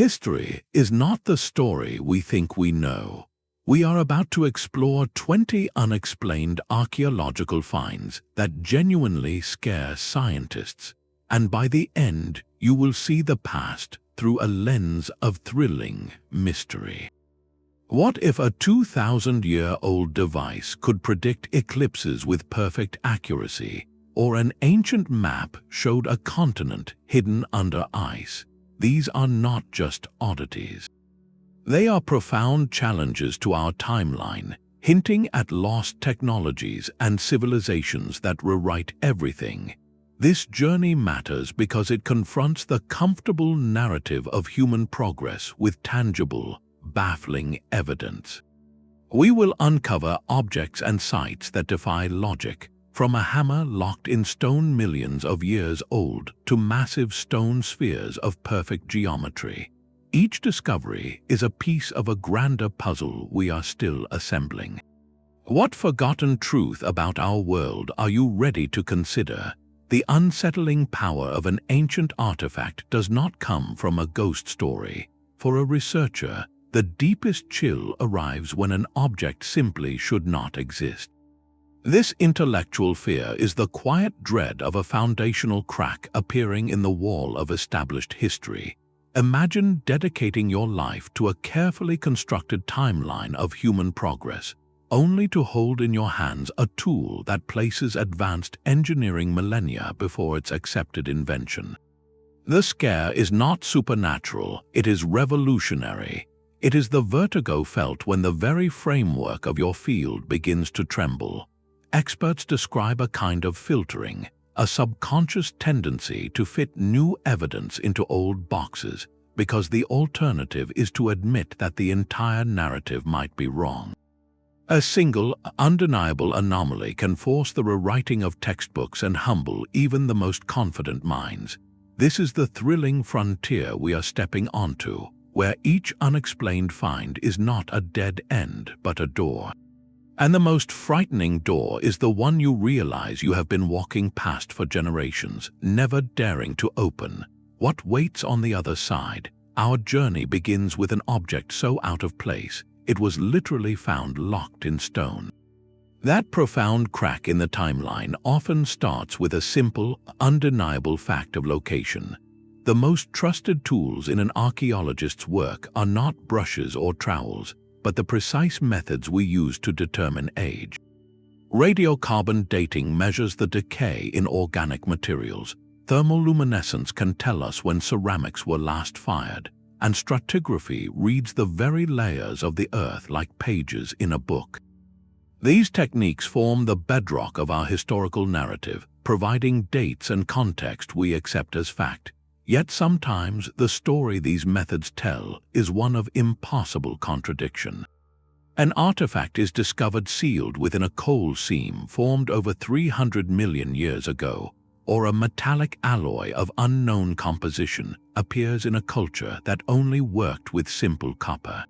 History is not the story we think we know. We are about to explore 20 unexplained archaeological finds that genuinely scare scientists, and by the end, you will see the past through a lens of thrilling mystery. What if a 2,000-year-old device could predict eclipses with perfect accuracy, or an ancient map showed a continent hidden under ice? These are not just oddities. They are profound challenges to our timeline, hinting at lost technologies and civilizations that rewrite everything. This journey matters because it confronts the comfortable narrative of human progress with tangible, baffling evidence. We will uncover objects and sites that defy logic, from a hammer locked in stone millions of years old to massive stone spheres of perfect geometry. Each discovery is a piece of a grander puzzle we are still assembling. What forgotten truth about our world are you ready to consider? The unsettling power of an ancient artifact does not come from a ghost story. For a researcher, the deepest chill arrives when an object simply should not exist. This intellectual fear is the quiet dread of a foundational crack appearing in the wall of established history. Imagine dedicating your life to a carefully constructed timeline of human progress, only to hold in your hands a tool that places advanced engineering millennia before its accepted invention. The scare is not supernatural, it is revolutionary. It is the vertigo felt when the very framework of your field begins to tremble. Experts describe a kind of filtering, a subconscious tendency to fit new evidence into old boxes, because the alternative is to admit that the entire narrative might be wrong. A single, undeniable anomaly can force the rewriting of textbooks and humble even the most confident minds. This is the thrilling frontier we are stepping onto, where each unexplained find is not a dead end but a door. And the most frightening door is the one you realize you have been walking past for generations, never daring to open. What waits on the other side? Our journey begins with an object so out of place, it was literally found locked in stone. That profound crack in the timeline often starts with a simple, undeniable fact of location. The most trusted tools in an archaeologist's work are not brushes or trowels, but the precise methods we use to determine age. Radiocarbon dating measures the decay in organic materials. Thermoluminescence can tell us when ceramics were last fired, and stratigraphy reads the very layers of the earth like pages in a book. These techniques form the bedrock of our historical narrative, providing dates and context we accept as fact. Yet sometimes the story these methods tell is one of impossible contradiction. An artifact is discovered sealed within a coal seam formed over 300 million years ago, or a metallic alloy of unknown composition appears in a culture that only worked with simple copper.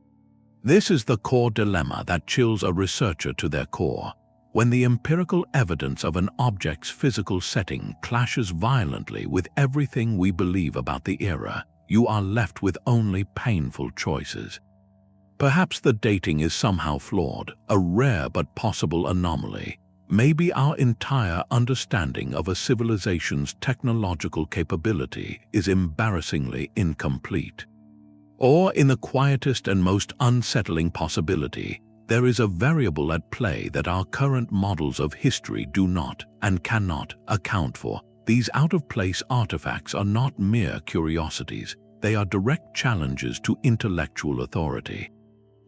This is the core dilemma that chills a researcher to their core. When the empirical evidence of an object's physical setting clashes violently with everything we believe about the era, you are left with only painful choices. Perhaps the dating is somehow flawed, a rare but possible anomaly. Maybe our entire understanding of a civilization's technological capability is embarrassingly incomplete. Or, in the quietest and most unsettling possibility, there is a variable at play that our current models of history do not and cannot account for. These out-of-place artifacts are not mere curiosities, they are direct challenges to intellectual authority.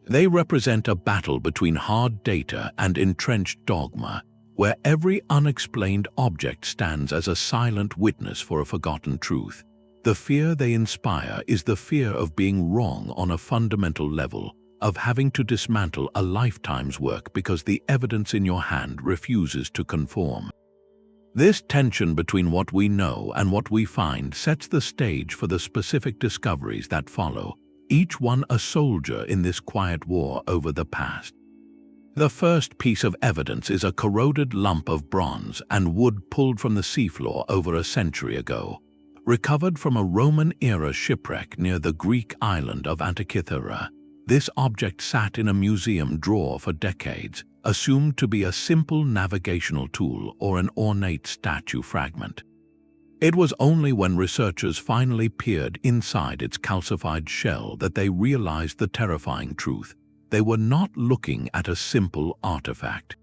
They represent a battle between hard data and entrenched dogma, where every unexplained object stands as a silent witness for a forgotten truth. The fear they inspire is the fear of being wrong on a fundamental level, of having to dismantle a lifetime's work because the evidence in your hand refuses to conform. This tension between what we know and what we find sets the stage for the specific discoveries that follow, each one a soldier in this quiet war over the past. The first piece of evidence is a corroded lump of bronze and wood pulled from the seafloor over a century ago. Recovered from a Roman-era shipwreck near the Greek island of Antikythera, this object sat in a museum drawer for decades, assumed to be a simple navigational tool or an ornate statue fragment. It was only when researchers finally peered inside its calcified shell that they realized the terrifying truth. They were not looking at a simple artifact.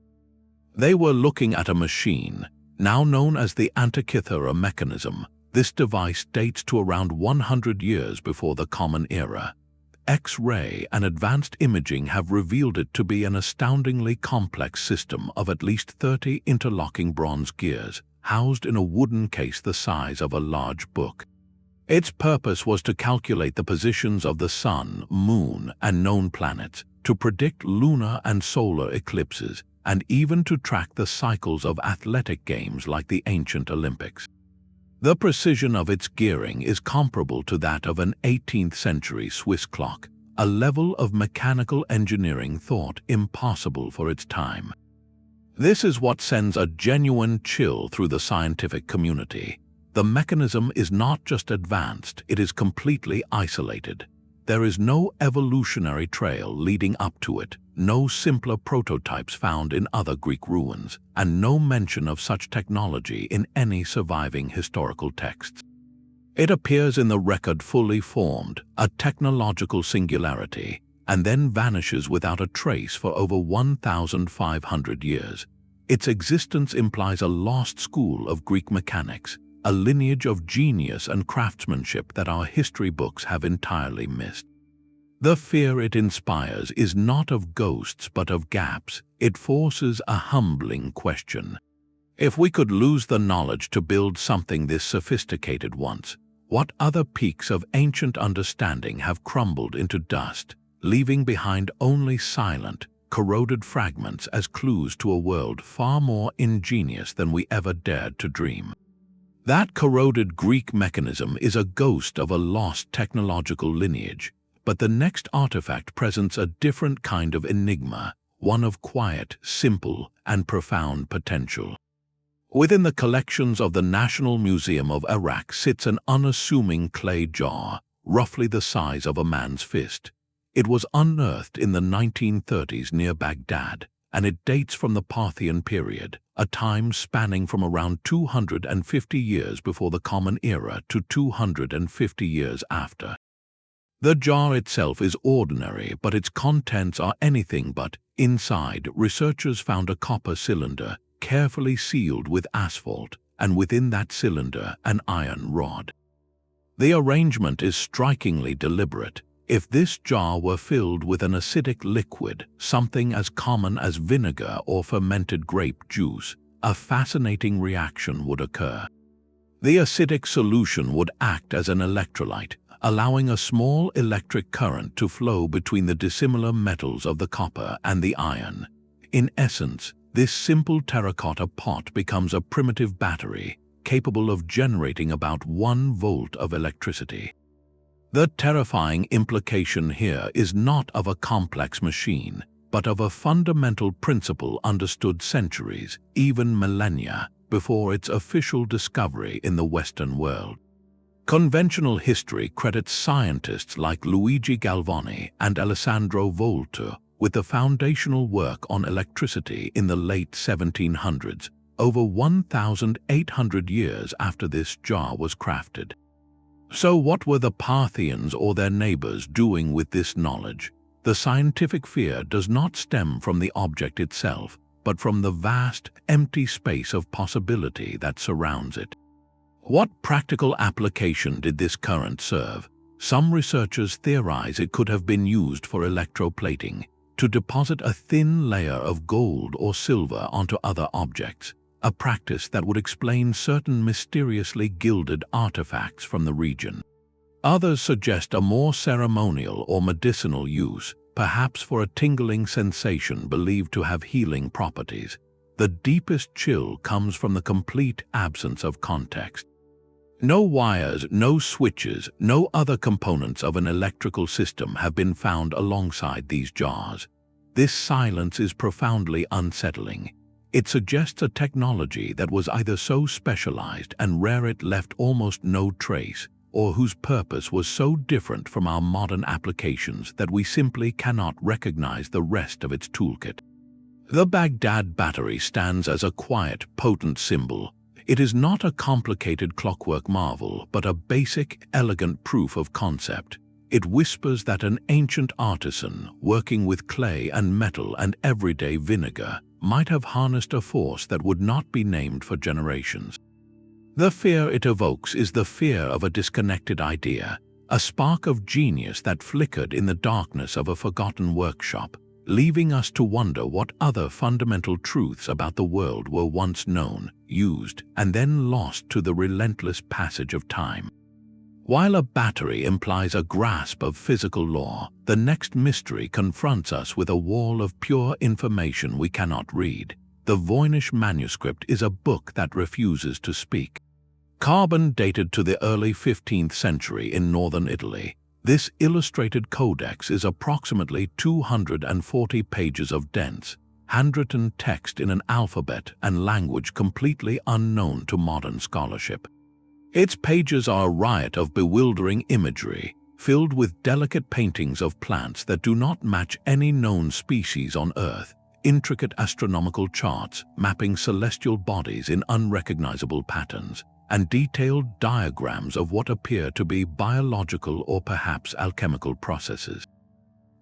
They were looking at a machine, now known as the Antikythera Mechanism. This device dates to around 100 years before the Common Era. X-ray and advanced imaging have revealed it to be an astoundingly complex system of at least 30 interlocking bronze gears, housed in a wooden case the size of a large book. Its purpose was to calculate the positions of the Sun, Moon, and known planets, to predict lunar and solar eclipses, and even to track the cycles of athletic games like the ancient Olympics. The precision of its gearing is comparable to that of an 18th-century Swiss clock, a level of mechanical engineering thought impossible for its time. This is what sends a genuine chill through the scientific community. The mechanism is not just advanced, it is completely isolated. There is no evolutionary trail leading up to it, no simpler prototypes found in other Greek ruins, and no mention of such technology in any surviving historical texts. It appears in the record fully formed, a technological singularity, and then vanishes without a trace for over 1,500 years. Its existence implies a lost school of Greek mechanics, a lineage of genius and craftsmanship that our history books have entirely missed. The fear it inspires is not of ghosts but of gaps. It forces a humbling question. If we could lose the knowledge to build something this sophisticated once, what other peaks of ancient understanding have crumbled into dust, leaving behind only silent, corroded fragments as clues to a world far more ingenious than we ever dared to dream? That corroded Greek mechanism is a ghost of a lost technological lineage, but the next artifact presents a different kind of enigma, one of quiet, simple, and profound potential. Within the collections of the National Museum of Iraq sits an unassuming clay jar, roughly the size of a man's fist. It was unearthed in the 1930s near Baghdad, and it dates from the Parthian period, a time spanning from around 250 years before the Common Era to 250 years after. The jar itself is ordinary, but its contents are anything but. Inside, researchers found a copper cylinder, carefully sealed with asphalt, and within that cylinder, an iron rod. The arrangement is strikingly deliberate. If this jar were filled with an acidic liquid, something as common as vinegar or fermented grape juice, a fascinating reaction would occur. The acidic solution would act as an electrolyte, allowing a small electric current to flow between the dissimilar metals of the copper and the iron. In essence, this simple terracotta pot becomes a primitive battery, capable of generating about 1 volt of electricity. The terrifying implication here is not of a complex machine, but of a fundamental principle understood centuries, even millennia, before its official discovery in the Western world. Conventional history credits scientists like Luigi Galvani and Alessandro Volta with the foundational work on electricity in the late 1700s, over 1,800 years after this jar was crafted. So what were the Parthians or their neighbors doing with this knowledge? The scientific fear does not stem from the object itself, but from the vast, empty space of possibility that surrounds it. What practical application did this current serve? Some researchers theorize it could have been used for electroplating, to deposit a thin layer of gold or silver onto other objects, a practice that would explain certain mysteriously gilded artifacts from the region. Others suggest a more ceremonial or medicinal use, perhaps for a tingling sensation believed to have healing properties. The deepest chill comes from the complete absence of context. No wires, no switches, no other components of an electrical system have been found alongside these jars. This silence is profoundly unsettling. It suggests a technology that was either so specialized and rare it left almost no trace, or whose purpose was so different from our modern applications that we simply cannot recognize the rest of its toolkit. The Baghdad Battery stands as a quiet, potent symbol. It is not a complicated clockwork marvel, but a basic, elegant proof of concept. It whispers that an ancient artisan, working with clay and metal and everyday vinegar, might have harnessed a force that would not be named for generations. The fear it evokes is the fear of a disconnected idea, a spark of genius that flickered in the darkness of a forgotten workshop, leaving us to wonder what other fundamental truths about the world were once known, used, and then lost to the relentless passage of time. While a battery implies a grasp of physical law, the next mystery confronts us with a wall of pure information we cannot read. The Voynich Manuscript is a book that refuses to speak. Carbon dated to the early 15th century in northern Italy, this illustrated codex is approximately 240 pages of dense, handwritten text in an alphabet and language completely unknown to modern scholarship. Its pages are a riot of bewildering imagery, filled with delicate paintings of plants that do not match any known species on Earth, intricate astronomical charts mapping celestial bodies in unrecognizable patterns, and detailed diagrams of what appear to be biological or perhaps alchemical processes.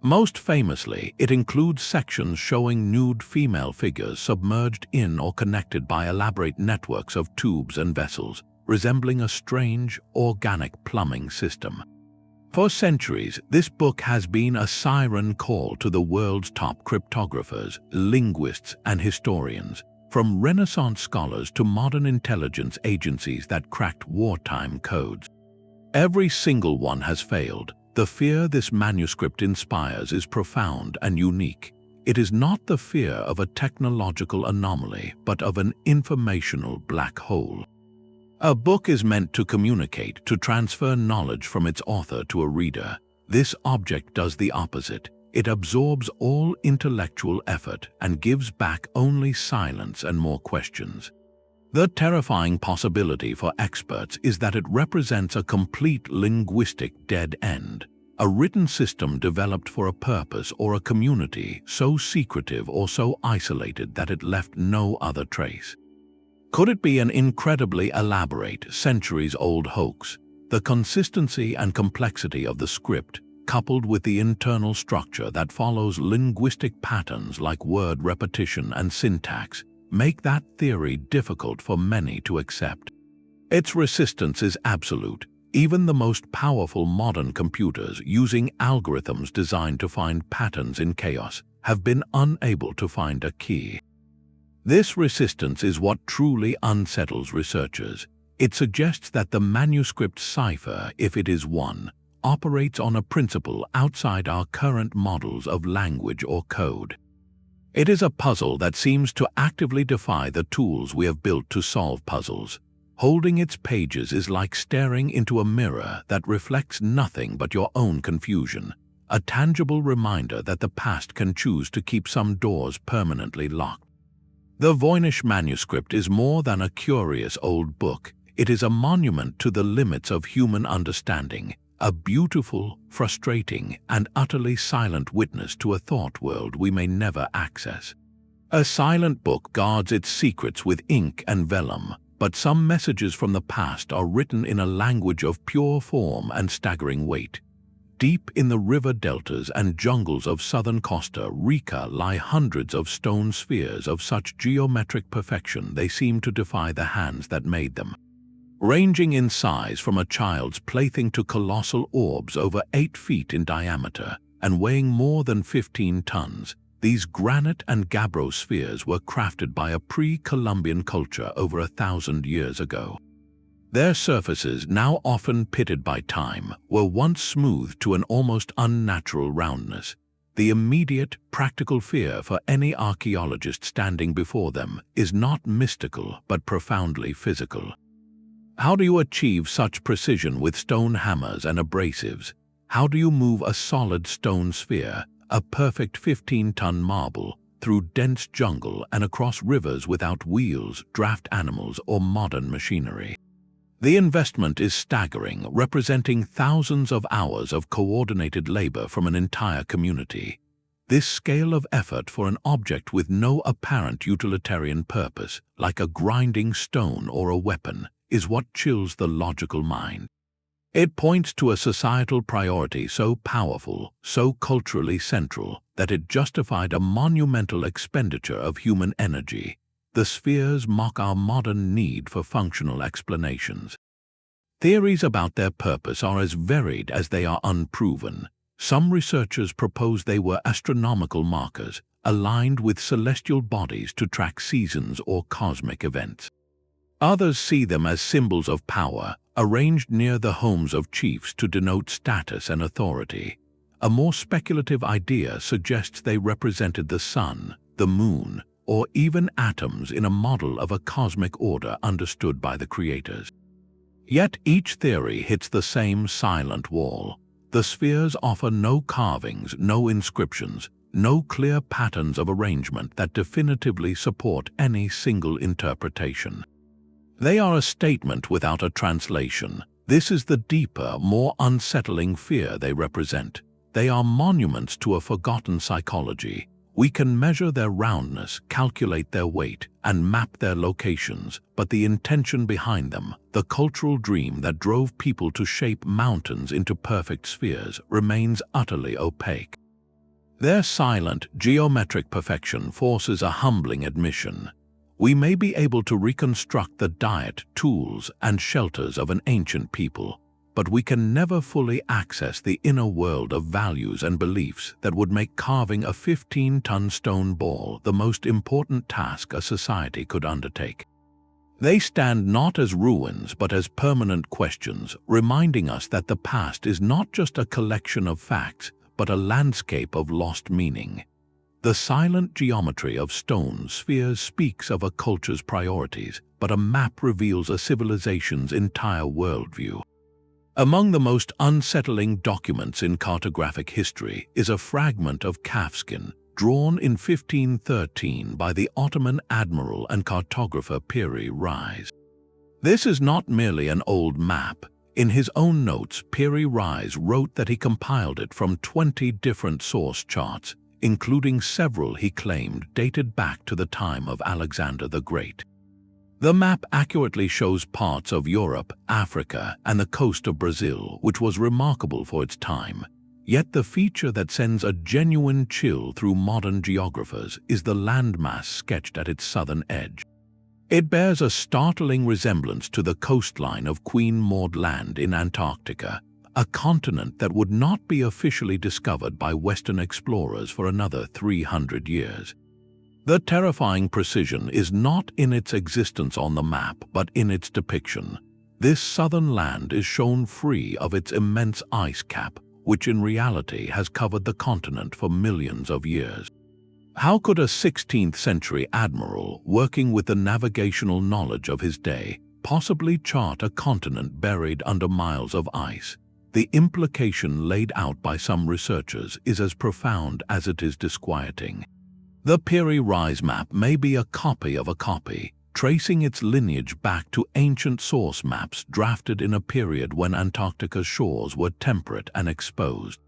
Most famously, it includes sections showing nude female figures submerged in or connected by elaborate networks of tubes and vessels, resembling a strange, organic plumbing system. For centuries, this book has been a siren call to the world's top cryptographers, linguists, and historians, from Renaissance scholars to modern intelligence agencies that cracked wartime codes. Every single one has failed. The fear this manuscript inspires is profound and unique. It is not the fear of a technological anomaly, but of an informational black hole. A book is meant to communicate, to transfer knowledge from its author to a reader. This object does the opposite. It absorbs all intellectual effort and gives back only silence and more questions. The terrifying possibility for experts is that it represents a complete linguistic dead end, a written system developed for a purpose or a community so secretive or so isolated that it left no other trace. Could it be an incredibly elaborate, centuries-old hoax? The consistency and complexity of the script, coupled with the internal structure that follows linguistic patterns like word repetition and syntax, make that theory difficult for many to accept. Its resistance is absolute. Even the most powerful modern computers, using algorithms designed to find patterns in chaos, have been unable to find a key. This resistance is what truly unsettles researchers. It suggests that the manuscript cipher, if it is one, operates on a principle outside our current models of language or code. It is a puzzle that seems to actively defy the tools we have built to solve puzzles. Holding its pages is like staring into a mirror that reflects nothing but your own confusion, a tangible reminder that the past can choose to keep some doors permanently locked. The Voynich Manuscript is more than a curious old book. It is a monument to the limits of human understanding, a beautiful, frustrating, and utterly silent witness to a thought world we may never access. A silent book guards its secrets with ink and vellum, but some messages from the past are written in a language of pure form and staggering weight. Deep in the river deltas and jungles of southern Costa Rica lie hundreds of stone spheres of such geometric perfection they seem to defy the hands that made them. Ranging in size from a child's plaything to colossal orbs over 8 feet in diameter and weighing more than 15 tons, these granite and gabbro spheres were crafted by a pre-Columbian culture over 1,000 years ago. Their surfaces, now often pitted by time, were once smoothed to an almost unnatural roundness. The immediate, practical fear for any archaeologist standing before them is not mystical but profoundly physical. How do you achieve such precision with stone hammers and abrasives? How do you move a solid stone sphere, a perfect 15-ton marble, through dense jungle and across rivers without wheels, draft animals, or modern machinery. The investment is staggering, representing thousands of hours of coordinated labor from an entire community. This scale of effort for an object with no apparent utilitarian purpose, like a grinding stone or a weapon, is what chills the logical mind. It points to a societal priority so powerful, so culturally central, that it justified a monumental expenditure of human energy. The spheres mock our modern need for functional explanations. Theories about their purpose are as varied as they are unproven. Some researchers propose they were astronomical markers, aligned with celestial bodies to track seasons or cosmic events. Others see them as symbols of power, arranged near the homes of chiefs to denote status and authority. A more speculative idea suggests they represented the sun, the moon, or even atoms in a model of a cosmic order understood by the creators. Yet each theory hits the same silent wall. The spheres offer no carvings, no inscriptions, no clear patterns of arrangement that definitively support any single interpretation. They are a statement without a translation. This is the deeper, more unsettling fear they represent. They are monuments to a forgotten psychology. We can measure their roundness, calculate their weight, and map their locations, but the intention behind them, the cultural dream that drove people to shape mountains into perfect spheres, remains utterly opaque. Their silent, geometric perfection forces a humbling admission. We may be able to reconstruct the diet, tools, and shelters of an ancient people, but we can never fully access the inner world of values and beliefs that would make carving a 15-ton stone ball the most important task a society could undertake. They stand not as ruins but as permanent questions, reminding us that the past is not just a collection of facts, but a landscape of lost meaning. The silent geometry of stone spheres speaks of a culture's priorities, but a map reveals a civilization's entire worldview. Among the most unsettling documents in cartographic history is a fragment of calfskin drawn in 1513 by the Ottoman admiral and cartographer Piri Reis. This is not merely an old map. In his own notes, Piri Reis wrote that he compiled it from 20 different source charts, including several he claimed dated back to the time of Alexander the Great. The map accurately shows parts of Europe, Africa, and the coast of Brazil, which was remarkable for its time. Yet the feature that sends a genuine chill through modern geographers is the landmass sketched at its southern edge. It bears a startling resemblance to the coastline of Queen Maud Land in Antarctica, a continent that would not be officially discovered by Western explorers for another 300 years. The terrifying precision is not in its existence on the map, but in its depiction. This southern land is shown free of its immense ice cap, which in reality has covered the continent for millions of years. How could a 16th-century admiral, working with the navigational knowledge of his day, possibly chart a continent buried under miles of ice? The implication laid out by some researchers is as profound as it is disquieting. The Piri Reis Map may be a copy of a copy, tracing its lineage back to ancient source maps drafted in a period when Antarctica's shores were temperate and exposed.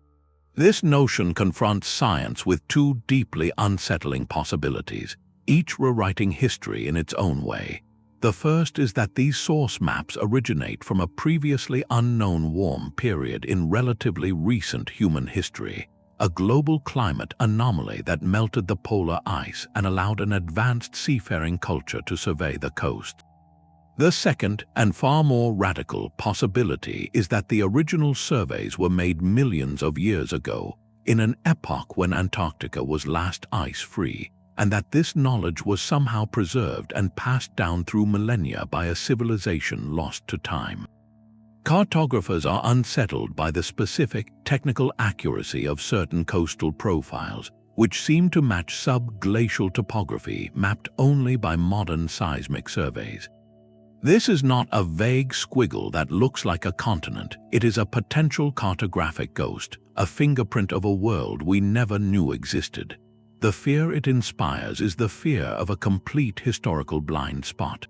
This notion confronts science with two deeply unsettling possibilities, each rewriting history in its own way. The first is that these source maps originate from a previously unknown warm period in relatively recent human history, a global climate anomaly that melted the polar ice and allowed an advanced seafaring culture to survey the coast. The second, and far more radical, possibility is that the original surveys were made millions of years ago, in an epoch when Antarctica was last ice-free, and that this knowledge was somehow preserved and passed down through millennia by a civilization lost to time. Cartographers are unsettled by the specific, technical accuracy of certain coastal profiles, which seem to match sub-glacial topography mapped only by modern seismic surveys. This is not a vague squiggle that looks like a continent. It is a potential cartographic ghost, a fingerprint of a world we never knew existed. The fear it inspires is the fear of a complete historical blind spot.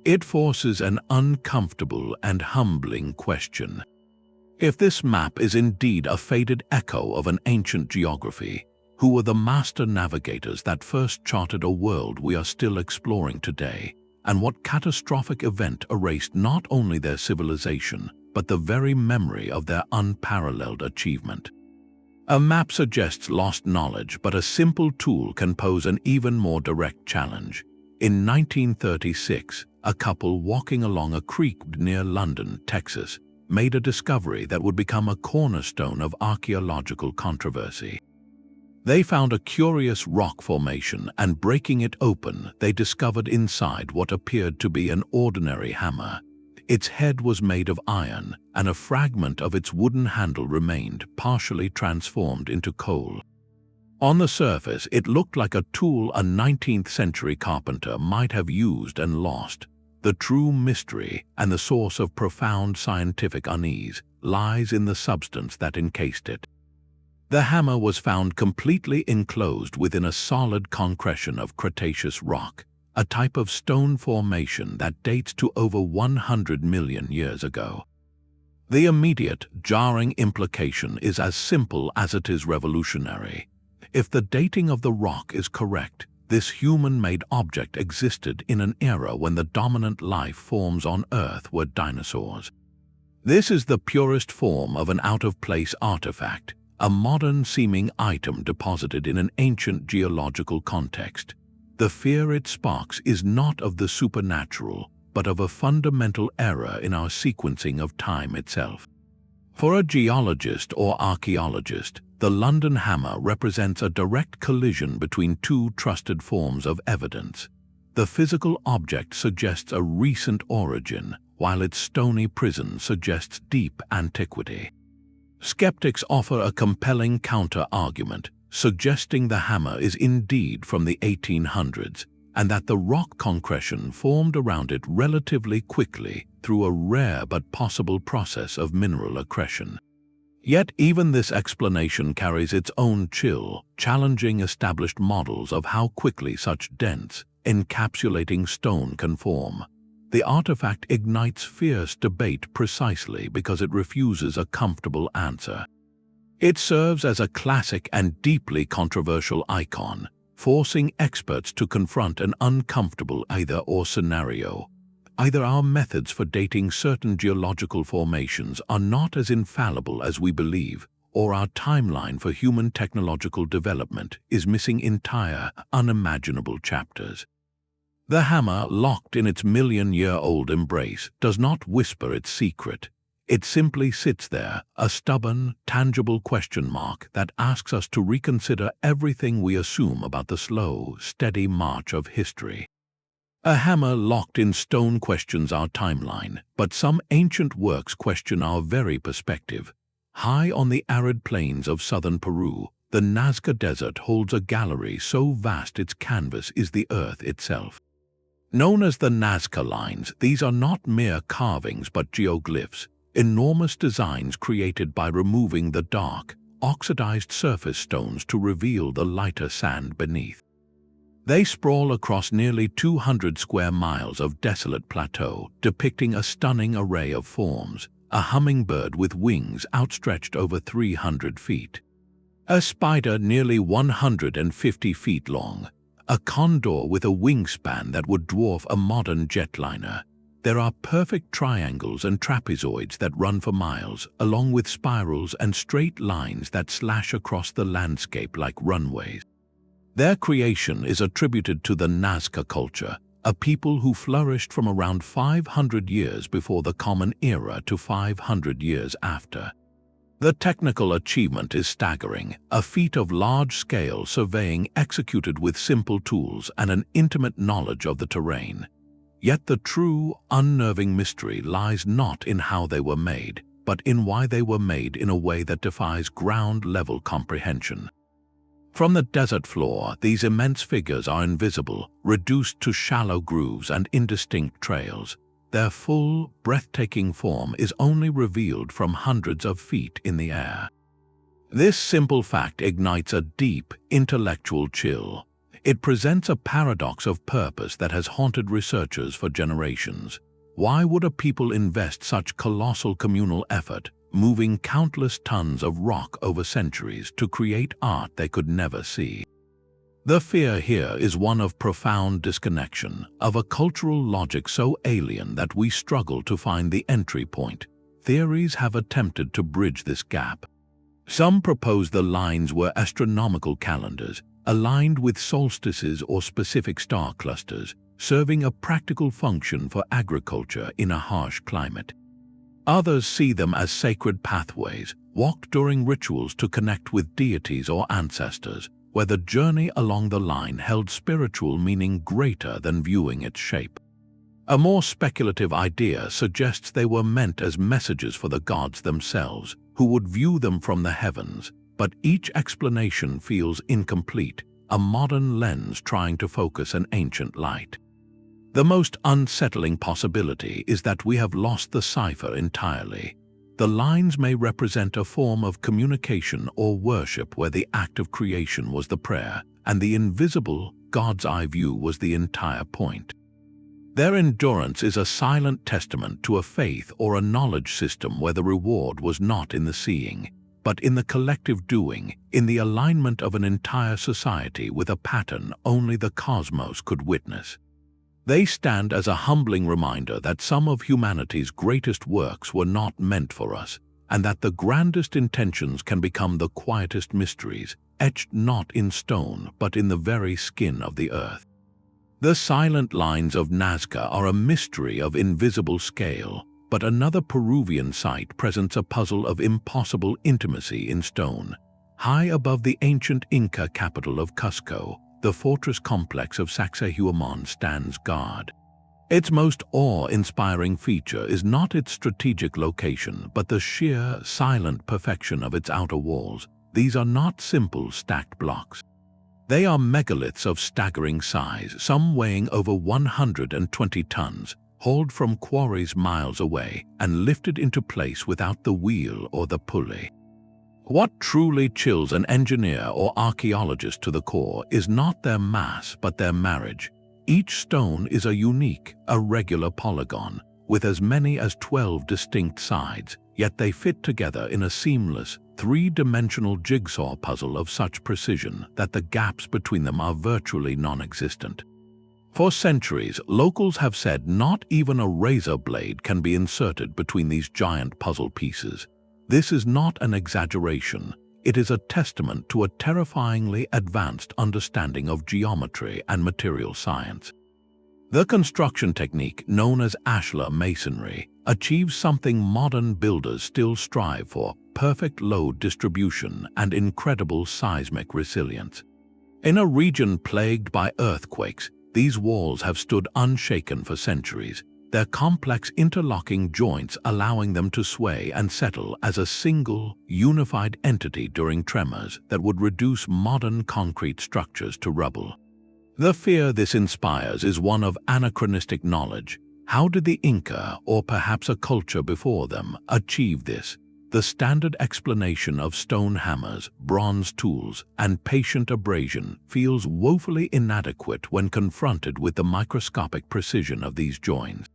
It forces an uncomfortable and humbling question. If this map is indeed a faded echo of an ancient geography, who were the master navigators that first charted a world we are still exploring today, and what catastrophic event erased not only their civilization, but the very memory of their unparalleled achievement? A map suggests lost knowledge, but a simple tool can pose an even more direct challenge. In 1936, a couple walking along a creek near London, Texas, made a discovery that would become a cornerstone of archaeological controversy. They found a curious rock formation, and breaking it open, they discovered inside what appeared to be an ordinary hammer. Its head was made of iron, and a fragment of its wooden handle remained, partially transformed into coal. On the surface, it looked like a tool a 19th-century carpenter might have used and lost. The true mystery and the source of profound scientific unease lies in the substance that encased it. The hammer was found completely enclosed within a solid concretion of Cretaceous rock, a type of stone formation that dates to over 100 million years ago. The immediate, jarring implication is as simple as it is revolutionary. If the dating of the rock is correct, this human-made object existed in an era when the dominant life forms on Earth were dinosaurs. This is the purest form of an out-of-place artifact, a modern-seeming item deposited in an ancient geological context. The fear it sparks is not of the supernatural, but of a fundamental error in our sequencing of time itself. For a geologist or archaeologist, the London hammer represents a direct collision between two trusted forms of evidence. The physical object suggests a recent origin, while its stony prison suggests deep antiquity. Skeptics offer a compelling counter-argument, suggesting the hammer is indeed from the 1800s, and that the rock concretion formed around it relatively quickly through a rare but possible process of mineral accretion. Yet even this explanation carries its own chill, challenging established models of how quickly such dense, encapsulating stone can form. The artifact ignites fierce debate precisely because it refuses a comfortable answer. It serves as a classic and deeply controversial icon, forcing experts to confront an uncomfortable either-or scenario. Either our methods for dating certain geological formations are not as infallible as we believe, or our timeline for human technological development is missing entire, unimaginable chapters. The hammer, locked in its million-year-old embrace, does not whisper its secret. It simply sits there, a stubborn, tangible question mark that asks us to reconsider everything we assume about the slow, steady march of history. A hammer locked in stone questions our timeline, but some ancient works question our very perspective. High on the arid plains of southern Peru, the Nazca Desert holds a gallery so vast its canvas is the earth itself. Known as the Nazca Lines, these are not mere carvings but geoglyphs, enormous designs created by removing the dark, oxidized surface stones to reveal the lighter sand beneath. They sprawl across nearly 200 square miles of desolate plateau, depicting a stunning array of forms: a hummingbird with wings outstretched over 300 feet, a spider nearly 150 feet long, a condor with a wingspan that would dwarf a modern jetliner. There are perfect triangles and trapezoids that run for miles, along with spirals and straight lines that slash across the landscape like runways. Their creation is attributed to the Nazca culture, a people who flourished from around 500 years before the Common Era to 500 years after. The technical achievement is staggering, a feat of large-scale surveying executed with simple tools and an intimate knowledge of the terrain. Yet the true, unnerving mystery lies not in how they were made, but in why they were made in a way that defies ground-level comprehension. From the desert floor, these immense figures are invisible, reduced to shallow grooves and indistinct trails. Their full, breathtaking form is only revealed from hundreds of feet in the air. This simple fact ignites a deep, intellectual chill. It presents a paradox of purpose that has haunted researchers for generations. Why would a people invest such colossal communal effort, moving countless tons of rock over centuries to create art they could never see? The fear here is one of profound disconnection, of a cultural logic so alien that we struggle to find the entry point. Theories have attempted to bridge this gap. Some propose the lines were astronomical calendars, aligned with solstices or specific star clusters, serving a practical function for agriculture in a harsh climate. Others see them as sacred pathways, walked during rituals to connect with deities or ancestors, where the journey along the line held spiritual meaning greater than viewing its shape. A more speculative idea suggests they were meant as messages for the gods themselves, who would view them from the heavens, but each explanation feels incomplete, a modern lens trying to focus an ancient light. The most unsettling possibility is that we have lost the cipher entirely. The lines may represent a form of communication or worship where the act of creation was the prayer, and the invisible, God's eye view was the entire point. Their endurance is a silent testament to a faith or a knowledge system where the reward was not in the seeing, but in the collective doing, in the alignment of an entire society with a pattern only the cosmos could witness. They stand as a humbling reminder that some of humanity's greatest works were not meant for us, and that the grandest intentions can become the quietest mysteries, etched not in stone but in the very skin of the earth. The silent lines of Nazca are a mystery of invisible scale, but another Peruvian site presents a puzzle of impossible intimacy in stone. High above the ancient Inca capital of Cusco, the fortress complex of Sacsayhuamán stands guard. Its most awe-inspiring feature is not its strategic location, but the sheer, silent perfection of its outer walls. These are not simple stacked blocks. They are megaliths of staggering size, some weighing over 120 tons, hauled from quarries miles away and lifted into place without the wheel or the pulley. What truly chills an engineer or archaeologist to the core is not their mass but their marriage. Each stone is a unique, irregular polygon, with as many as 12 distinct sides, yet they fit together in a seamless, three-dimensional jigsaw puzzle of such precision that the gaps between them are virtually non-existent. For centuries, locals have said not even a razor blade can be inserted between these giant puzzle pieces. This is not an exaggeration. It is a testament to a terrifyingly advanced understanding of geometry and material science. The construction technique known as ashlar masonry achieves something modern builders still strive for: perfect load distribution and incredible seismic resilience. In a region plagued by earthquakes, these walls have stood unshaken for centuries, their complex interlocking joints allowing them to sway and settle as a single, unified entity during tremors that would reduce modern concrete structures to rubble. The fear this inspires is one of anachronistic knowledge. How did the Inca, or perhaps a culture before them, achieve this? The standard explanation of stone hammers, bronze tools, and patient abrasion feels woefully inadequate when confronted with the microscopic precision of these joins.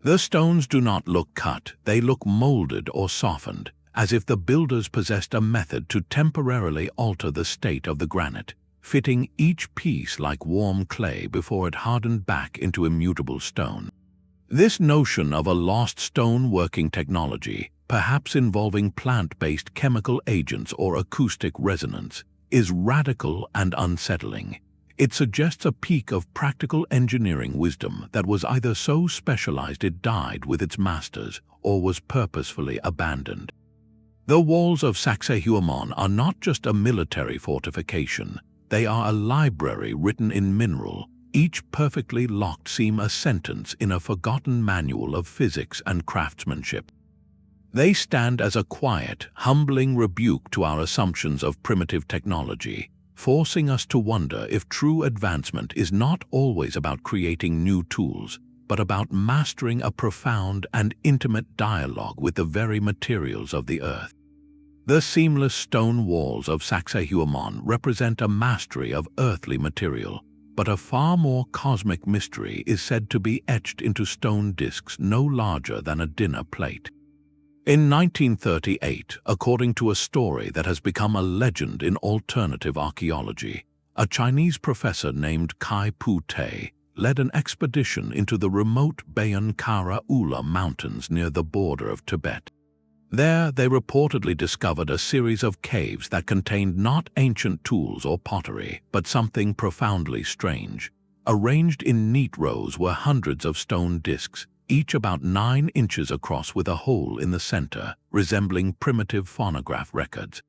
The stones do not look cut, they look molded or softened, as if the builders possessed a method to temporarily alter the state of the granite, fitting each piece like warm clay before it hardened back into immutable stone. This notion of a lost stone working technology, perhaps involving plant-based chemical agents or acoustic resonance, is radical and unsettling. It suggests a peak of practical engineering wisdom that was either so specialized it died with its masters or was purposefully abandoned. The walls of Sacsayhuamán are not just a military fortification, they are a library written in mineral. Each perfectly locked seam a sentence in a forgotten manual of physics and craftsmanship. They stand as a quiet, humbling rebuke to our assumptions of primitive technology, forcing us to wonder if true advancement is not always about creating new tools, but about mastering a profound and intimate dialogue with the very materials of the earth. The seamless stone walls of Sacsayhuamán represent a mastery of earthly material, but a far more cosmic mystery is said to be etched into stone discs no larger than a dinner plate. In 1938, according to a story that has become a legend in alternative archaeology, a Chinese professor named Kai Pu Te led an expedition into the remote Bayan Kara Ula mountains near the border of Tibet. There, they reportedly discovered a series of caves that contained not ancient tools or pottery, but something profoundly strange. Arranged in neat rows were hundreds of stone discs, each about 9 inches across with a hole in the center, resembling primitive phonograph records.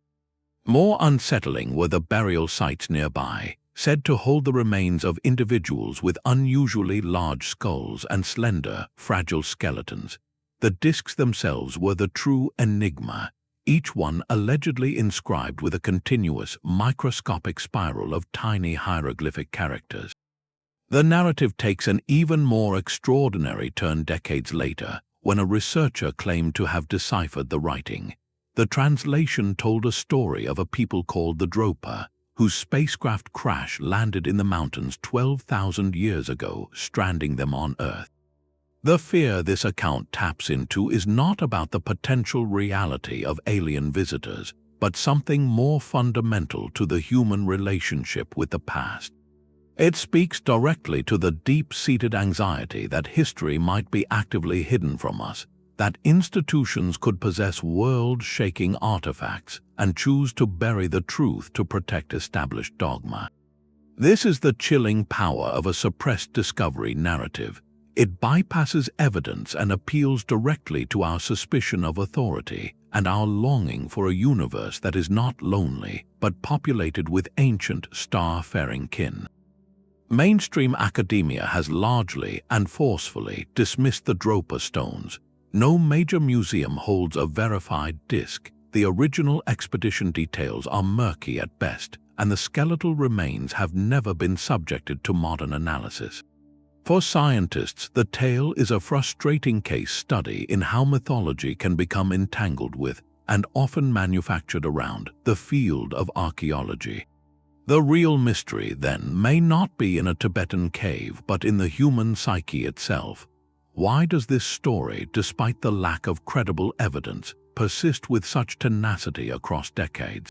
More unsettling were the burial sites nearby, said to hold the remains of individuals with unusually large skulls and slender, fragile skeletons. The discs themselves were the true enigma, each one allegedly inscribed with a continuous, microscopic spiral of tiny hieroglyphic characters. The narrative takes an even more extraordinary turn decades later, when a researcher claimed to have deciphered the writing. The translation told a story of a people called the Dropa, whose spacecraft crash landed in the mountains 12,000 years ago, stranding them on Earth. The fear this account taps into is not about the potential reality of alien visitors, but something more fundamental to the human relationship with the past. It speaks directly to the deep-seated anxiety that history might be actively hidden from us, that institutions could possess world-shaking artifacts and choose to bury the truth to protect established dogma. This is the chilling power of a suppressed discovery narrative. It bypasses evidence and appeals directly to our suspicion of authority and our longing for a universe that is not lonely, but populated with ancient, star-faring kin. Mainstream academia has largely and forcefully dismissed the Dropa Stones. No major museum holds a verified disc. The original expedition details are murky at best, and the skeletal remains have never been subjected to modern analysis. For scientists, the tale is a frustrating case study in how mythology can become entangled with, and often manufactured around, the field of archaeology. The real mystery, then, may not be in a Tibetan cave, but in the human psyche itself. Why does this story, despite the lack of credible evidence, persist with such tenacity across decades?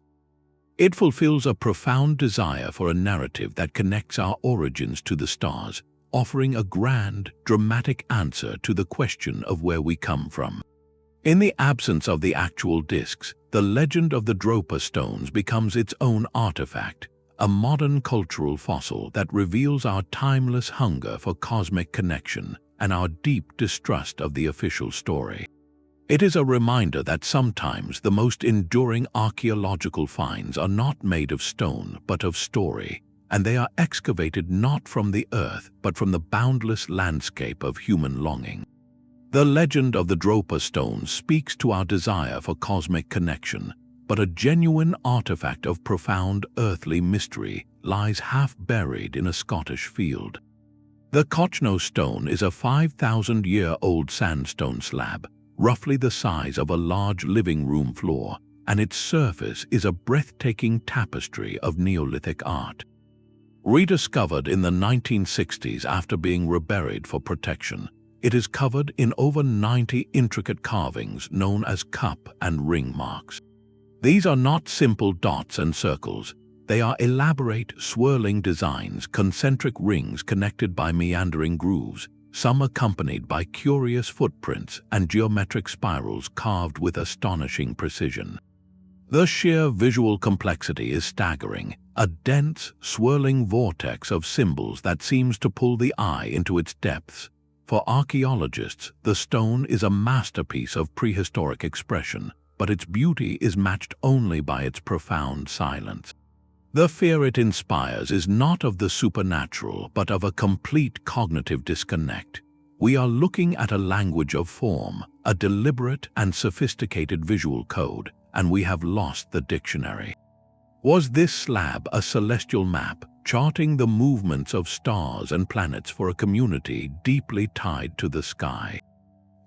It fulfills a profound desire for a narrative that connects our origins to the stars, offering a grand, dramatic answer to the question of where we come from. In the absence of the actual discs, the legend of the Dropa Stones becomes its own artifact, a modern cultural fossil that reveals our timeless hunger for cosmic connection and our deep distrust of the official story. It is a reminder that sometimes the most enduring archaeological finds are not made of stone but of story, and they are excavated not from the earth but from the boundless landscape of human longing. The legend of the Dropa Stones speaks to our desire for cosmic connection, but a genuine artifact of profound earthly mystery lies half buried in a Scottish field. The Cochno Stone is a 5,000-year-old sandstone slab, roughly the size of a large living room floor, and its surface is a breathtaking tapestry of Neolithic art. Rediscovered in the 1960s after being reburied for protection, it is covered in over 90 intricate carvings known as cup and ring marks. These are not simple dots and circles. They are elaborate, swirling designs, concentric rings connected by meandering grooves, some accompanied by curious footprints and geometric spirals carved with astonishing precision. The sheer visual complexity is staggering, a dense, swirling vortex of symbols that seems to pull the eye into its depths. For archaeologists, the stone is a masterpiece of prehistoric expression, but its beauty is matched only by its profound silence. The fear it inspires is not of the supernatural, but of a complete cognitive disconnect. We are looking at a language of form, a deliberate and sophisticated visual code, and we have lost the dictionary. Was this slab a celestial map, charting the movements of stars and planets for a community deeply tied to the sky?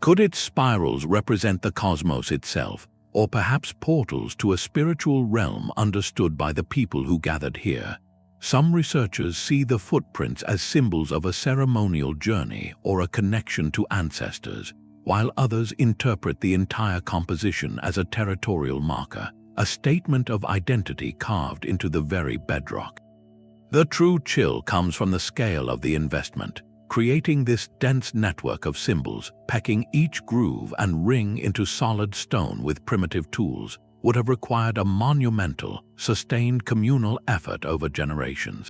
Could its spirals represent the cosmos itself, or perhaps portals to a spiritual realm understood by the people who gathered here. Some researchers see the footprints as symbols of a ceremonial journey or a connection to ancestors, while others interpret the entire composition as a territorial marker, a statement of identity carved into the very bedrock. The true chill comes from the scale of the investment. Creating this dense network of symbols, pecking each groove and ring into solid stone with primitive tools, would have required a monumental, sustained communal effort over generations.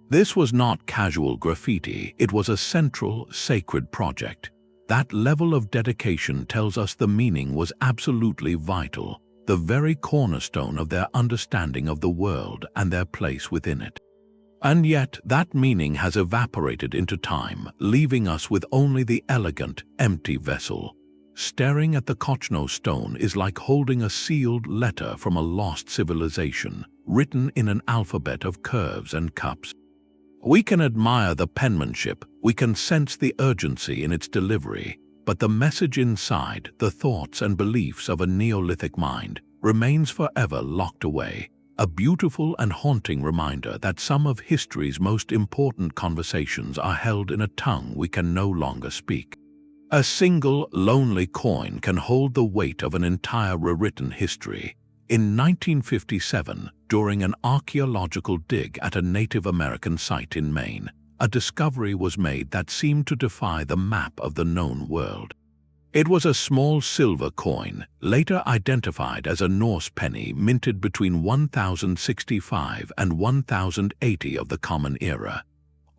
This was not casual graffiti, it was a central, sacred project. That level of dedication tells us the meaning was absolutely vital, the very cornerstone of their understanding of the world and their place within it. And yet, that meaning has evaporated into time, leaving us with only the elegant, empty vessel. Staring at the Cochno Stone is like holding a sealed letter from a lost civilization, written in an alphabet of curves and cups. We can admire the penmanship, we can sense the urgency in its delivery, but the message inside, the thoughts and beliefs of a Neolithic mind, remains forever locked away. A beautiful and haunting reminder that some of history's most important conversations are held in a tongue we can no longer speak. A single, lonely coin can hold the weight of an entire rewritten history. In 1957, during an archaeological dig at a Native American site in Maine, a discovery was made that seemed to defy the map of the known world. It was a small silver coin, later identified as a Norse penny minted between 1065 and 1080 of the Common Era.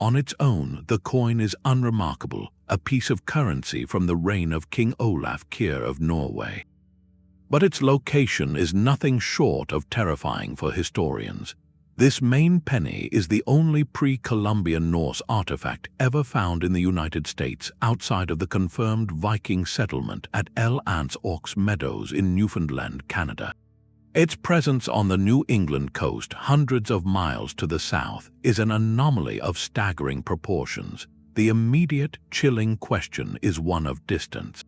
On its own, the coin is unremarkable, a piece of currency from the reign of King Olaf Kyrre of Norway. But its location is nothing short of terrifying for historians. This Maine Penny is the only pre-Columbian Norse artifact ever found in the United States outside of the confirmed Viking settlement at El Anse aux Meadows in Newfoundland, Canada. Its presence on the New England coast, hundreds of miles to the south, is an anomaly of staggering proportions. The immediate, chilling question is one of distance.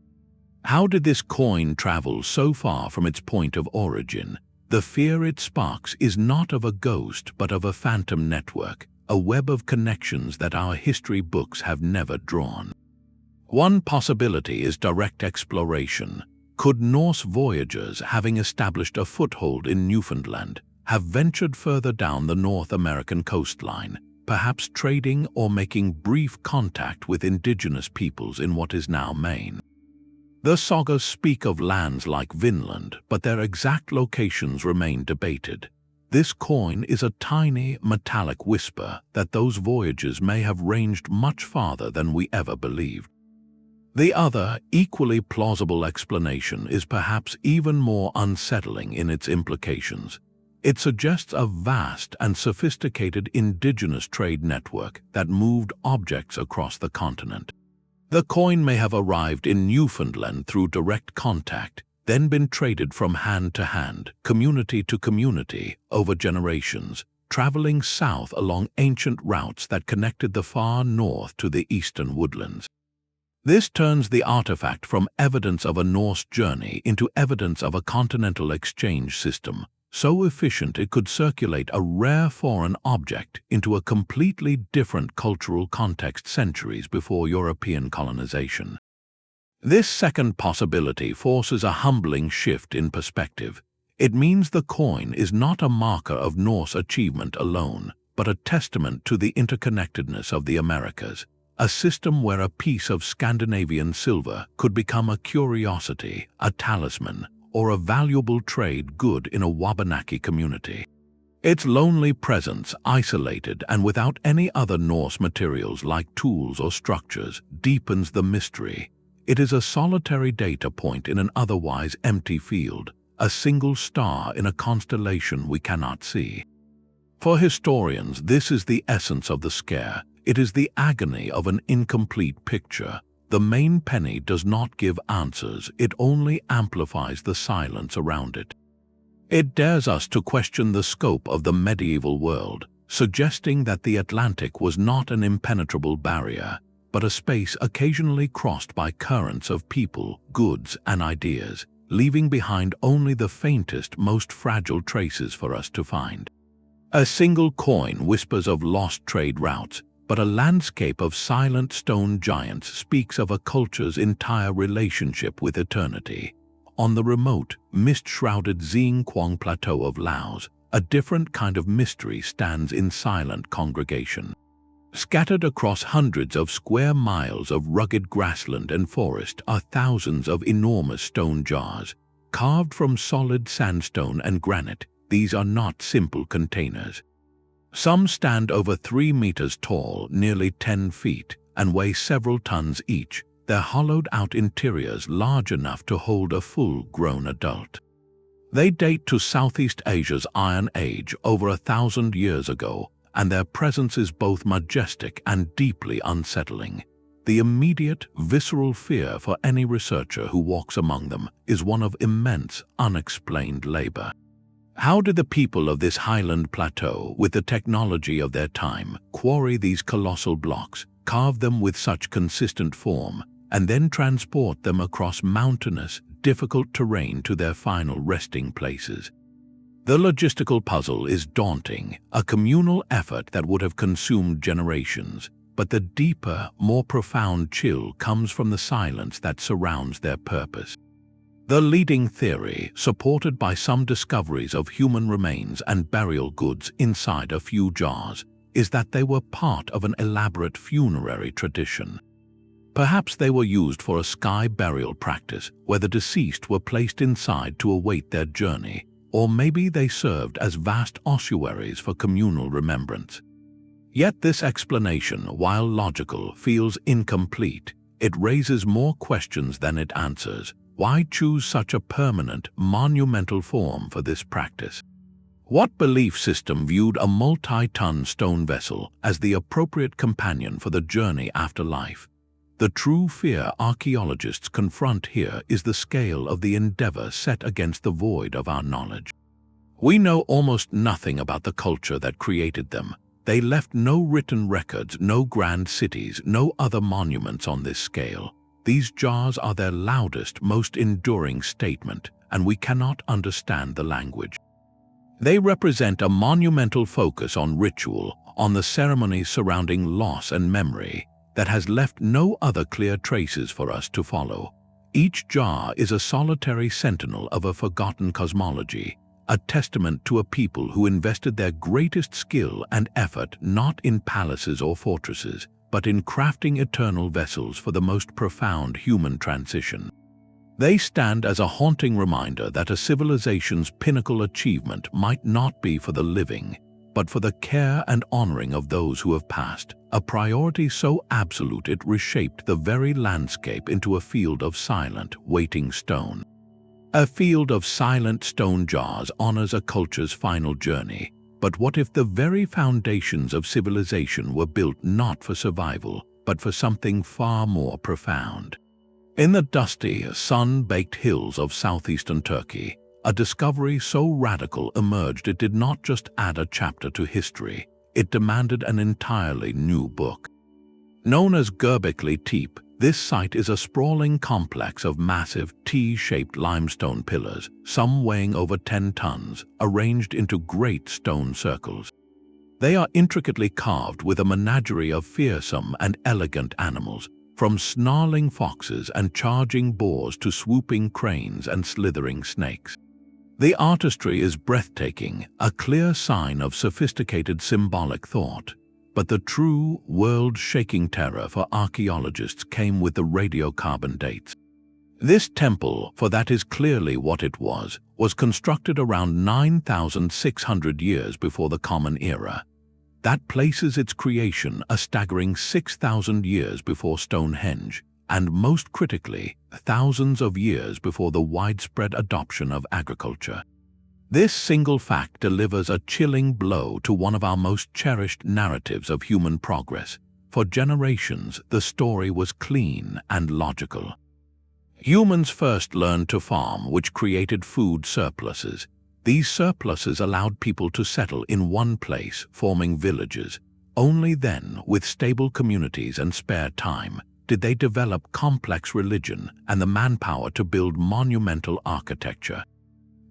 How did this coin travel so far from its point of origin? The fear it sparks is not of a ghost but of a phantom network, a web of connections that our history books have never drawn. One possibility is direct exploration. Could Norse voyagers, having established a foothold in Newfoundland, have ventured further down the North American coastline, perhaps trading or making brief contact with indigenous peoples in what is now Maine? The sagas speak of lands like Vinland, but their exact locations remain debated. This coin is a tiny, metallic whisper that those voyages may have ranged much farther than we ever believed. The other, equally plausible explanation is perhaps even more unsettling in its implications. It suggests a vast and sophisticated indigenous trade network that moved objects across the continent. The coin may have arrived in Newfoundland through direct contact, then been traded from hand to hand, community to community, over generations, traveling south along ancient routes that connected the far north to the eastern woodlands. This turns the artifact from evidence of a Norse journey into evidence of a continental exchange system, so efficient it could circulate a rare foreign object into a completely different cultural context centuries before European colonization. This second possibility forces a humbling shift in perspective. It means the coin is not a marker of Norse achievement alone, but a testament to the interconnectedness of the Americas, a system where a piece of Scandinavian silver could become a curiosity, a talisman, or a valuable trade good in a Wabanaki community. Its lonely presence, isolated and without any other Norse materials like tools or structures, deepens the mystery. It is a solitary data point in an otherwise empty field, a single star in a constellation we cannot see. For historians, this is the essence of the scare. It is the agony of an incomplete picture. The Maine Penny does not give answers, it only amplifies the silence around it. It dares us to question the scope of the medieval world, suggesting that the Atlantic was not an impenetrable barrier, but a space occasionally crossed by currents of people, goods, and ideas. leaving behind only the faintest, most fragile traces for us to find. A single coin whispers of lost trade routes, but a landscape of silent stone giants speaks of a culture's entire relationship with eternity. On the remote, mist-shrouded Xingquang Plateau of Laos, a different kind of mystery stands in silent congregation. Scattered across hundreds of square miles of rugged grassland and forest are thousands of enormous stone jars. Carved from solid sandstone and granite, these are not simple containers. Some stand over 3 meters tall, nearly 10 feet, and weigh several tons each, their hollowed-out interiors large enough to hold a full-grown adult. They date to Southeast Asia's Iron Age over 1,000 years ago, and their presence is both majestic and deeply unsettling. The immediate, visceral fear for any researcher who walks among them is one of immense, unexplained labor. How did the people of this highland plateau, with the technology of their time, quarry these colossal blocks, carve them with such consistent form, and then transport them across mountainous, difficult terrain to their final resting places? The logistical puzzle is daunting, a communal effort that would have consumed generations, but the deeper, more profound chill comes from the silence that surrounds their purpose. The leading theory, supported by some discoveries of human remains and burial goods inside a few jars, is that they were part of an elaborate funerary tradition. Perhaps they were used for a sky burial practice where the deceased were placed inside to await their journey, or maybe they served as vast ossuaries for communal remembrance. Yet this explanation, while logical, feels incomplete. It raises more questions than it answers. Why choose such a permanent, monumental form for this practice? What belief system viewed a multi-ton stone vessel as the appropriate companion for the journey after life? The true fear archaeologists confront here is the scale of the endeavor set against the void of our knowledge. We know almost nothing about the culture that created them. They left no written records, no grand cities, no other monuments on this scale. These jars are their loudest, most enduring statement, and we cannot understand the language. They represent a monumental focus on ritual, on the ceremonies surrounding loss and memory, that has left no other clear traces for us to follow. Each jar is a solitary sentinel of a forgotten cosmology, a testament to a people who invested their greatest skill and effort not in palaces or fortresses, but in crafting eternal vessels for the most profound human transition. They stand as a haunting reminder that a civilization's pinnacle achievement might not be for the living, but for the care and honoring of those who have passed, a priority so absolute it reshaped the very landscape into a field of silent, waiting stone. A field of silent stone jars honors a culture's final journey. But what if the very foundations of civilization were built not for survival, but for something far more profound? In the dusty, sun-baked hills of southeastern Turkey, a discovery so radical emerged it did not just add a chapter to history, it demanded an entirely new book. Known as Göbekli Tepe, this site is a sprawling complex of massive T-shaped limestone pillars, some weighing over 10 tons, arranged into great stone circles. They are intricately carved with a menagerie of fearsome and elegant animals, from snarling foxes and charging boars to swooping cranes and slithering snakes. The artistry is breathtaking, a clear sign of sophisticated symbolic thought. But the true, world-shaking terror for archaeologists came with the radiocarbon dates. This temple, for that is clearly what it was constructed around 9,600 years before the Common Era. That places its creation a staggering 6,000 years before Stonehenge, and most critically, thousands of years before the widespread adoption of agriculture. This single fact delivers a chilling blow to one of our most cherished narratives of human progress. For generations, the story was clean and logical. Humans first learned to farm, which created food surpluses. These surpluses allowed people to settle in one place, forming villages. Only then, with stable communities and spare time, did they develop complex religion and the manpower to build monumental architecture.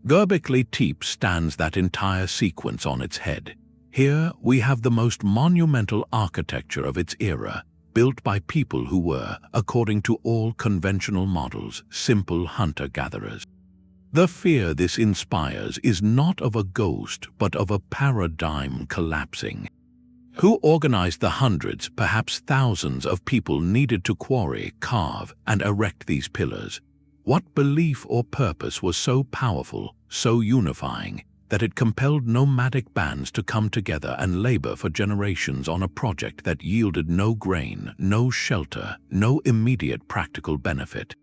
Göbekli Tepe stands that entire sequence on its head. Here we have the most monumental architecture of its era, built by people who were, according to all conventional models, simple hunter-gatherers. The fear this inspires is not of a ghost, but of a paradigm collapsing. Who organized the hundreds, perhaps thousands of people needed to quarry, carve, and erect these pillars? What belief or purpose was so powerful, so unifying, that it compelled nomadic bands to come together and labor for generations on a project that yielded no grain, no shelter, no immediate practical benefit?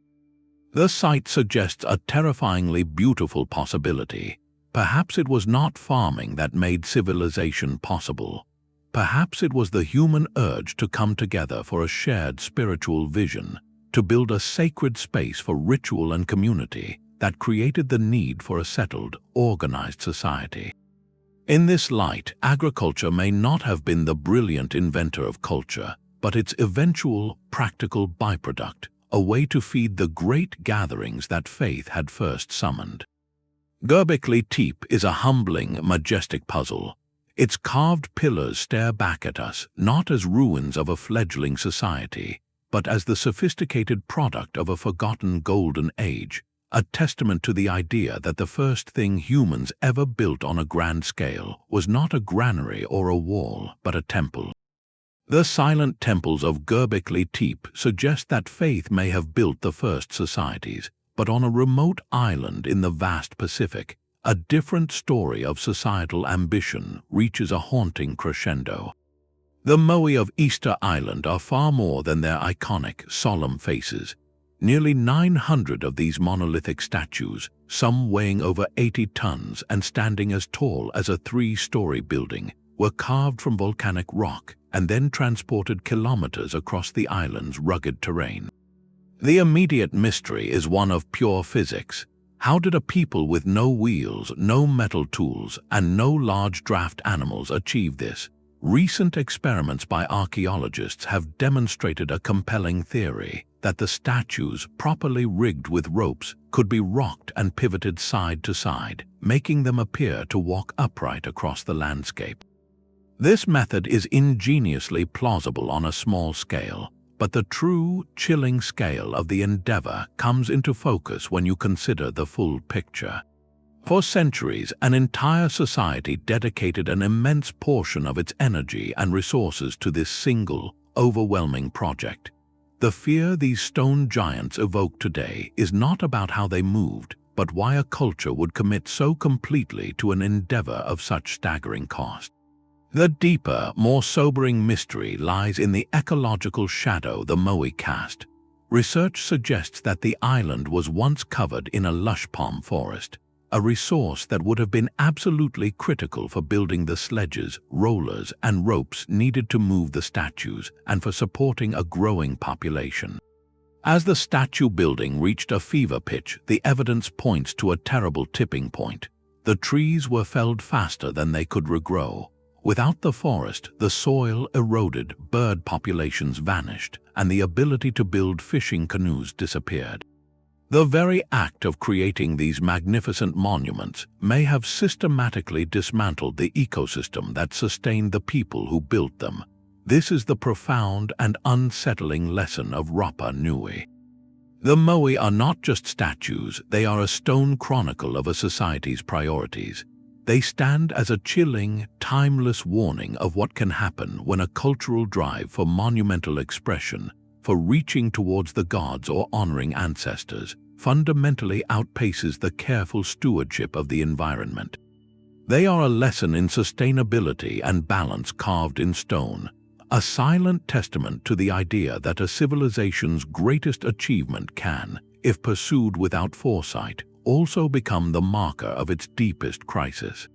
The site suggests a terrifyingly beautiful possibility. Perhaps it was not farming that made civilization possible. Perhaps it was the human urge to come together for a shared spiritual vision, to build a sacred space for ritual and community that created the need for a settled, organized society. In this light, agriculture may not have been the brilliant inventor of culture, but its eventual, practical byproduct, a way to feed the great gatherings that faith had first summoned. Göbekli Tepe is a humbling, majestic puzzle. Its carved pillars stare back at us, not as ruins of a fledgling society, but as the sophisticated product of a forgotten golden age, a testament to the idea that the first thing humans ever built on a grand scale was not a granary or a wall, but a temple. The silent temples of Göbekli Tepe suggest that faith may have built the first societies, but on a remote island in the vast Pacific, a different story of societal ambition reaches a haunting crescendo. The Moai of Easter Island are far more than their iconic, solemn faces. Nearly 900 of these monolithic statues, some weighing over 80 tons and standing as tall as a 3-story building, were carved from volcanic rock and then transported kilometers across the island's rugged terrain. The immediate mystery is one of pure physics. How did a people with no wheels, no metal tools, and no large draft animals achieve this? Recent experiments by archaeologists have demonstrated a compelling theory that the statues, properly rigged with ropes, could be rocked and pivoted side to side, making them appear to walk upright across the landscape. This method is ingeniously plausible on a small scale, but the true, chilling scale of the endeavor comes into focus when you consider the full picture. For centuries, an entire society dedicated an immense portion of its energy and resources to this single, overwhelming project. The fear these stone giants evoke today is not about how they moved, but why a culture would commit so completely to an endeavor of such staggering cost. The deeper, more sobering mystery lies in the ecological shadow the Moai cast. Research suggests that the island was once covered in a lush palm forest, a resource that would have been absolutely critical for building the sledges, rollers, and ropes needed to move the statues and for supporting a growing population. As the statue building reached a fever pitch, the evidence points to a terrible tipping point. The trees were felled faster than they could regrow. Without the forest, the soil eroded, bird populations vanished, and the ability to build fishing canoes disappeared. The very act of creating these magnificent monuments may have systematically dismantled the ecosystem that sustained the people who built them. This is the profound and unsettling lesson of Rapa Nui. The Moai are not just statues, they are a stone chronicle of a society's priorities. They stand as a chilling, timeless warning of what can happen when a cultural drive for monumental expression, for reaching towards the gods or honoring ancestors, fundamentally outpaces the careful stewardship of the environment. They are a lesson in sustainability and balance carved in stone, a silent testament to the idea that a civilization's greatest achievement can, if pursued without foresight, also become the marker of its deepest crisis.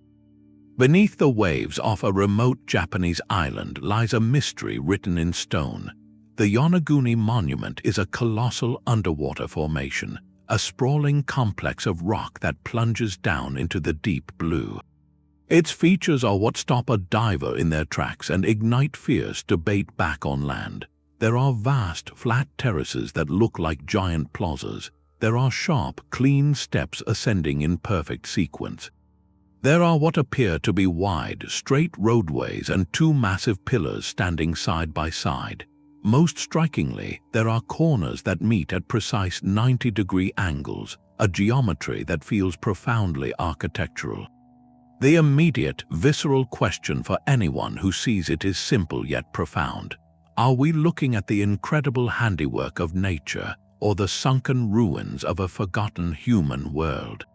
Beneath the waves off a remote Japanese island lies a mystery written in stone. The Yonaguni Monument is a colossal underwater formation, a sprawling complex of rock that plunges down into the deep blue. Its features are what stop a diver in their tracks and ignite fierce debate back on land. There are vast, flat terraces that look like giant plazas. There are sharp, clean steps ascending in perfect sequence. There are what appear to be wide, straight roadways and two massive pillars standing side by side. Most strikingly, there are corners that meet at precise 90-degree angles, a geometry that feels profoundly architectural. The immediate, visceral question for anyone who sees it is simple yet profound. Are we looking at the incredible handiwork of nature or the sunken ruins of a forgotten human world?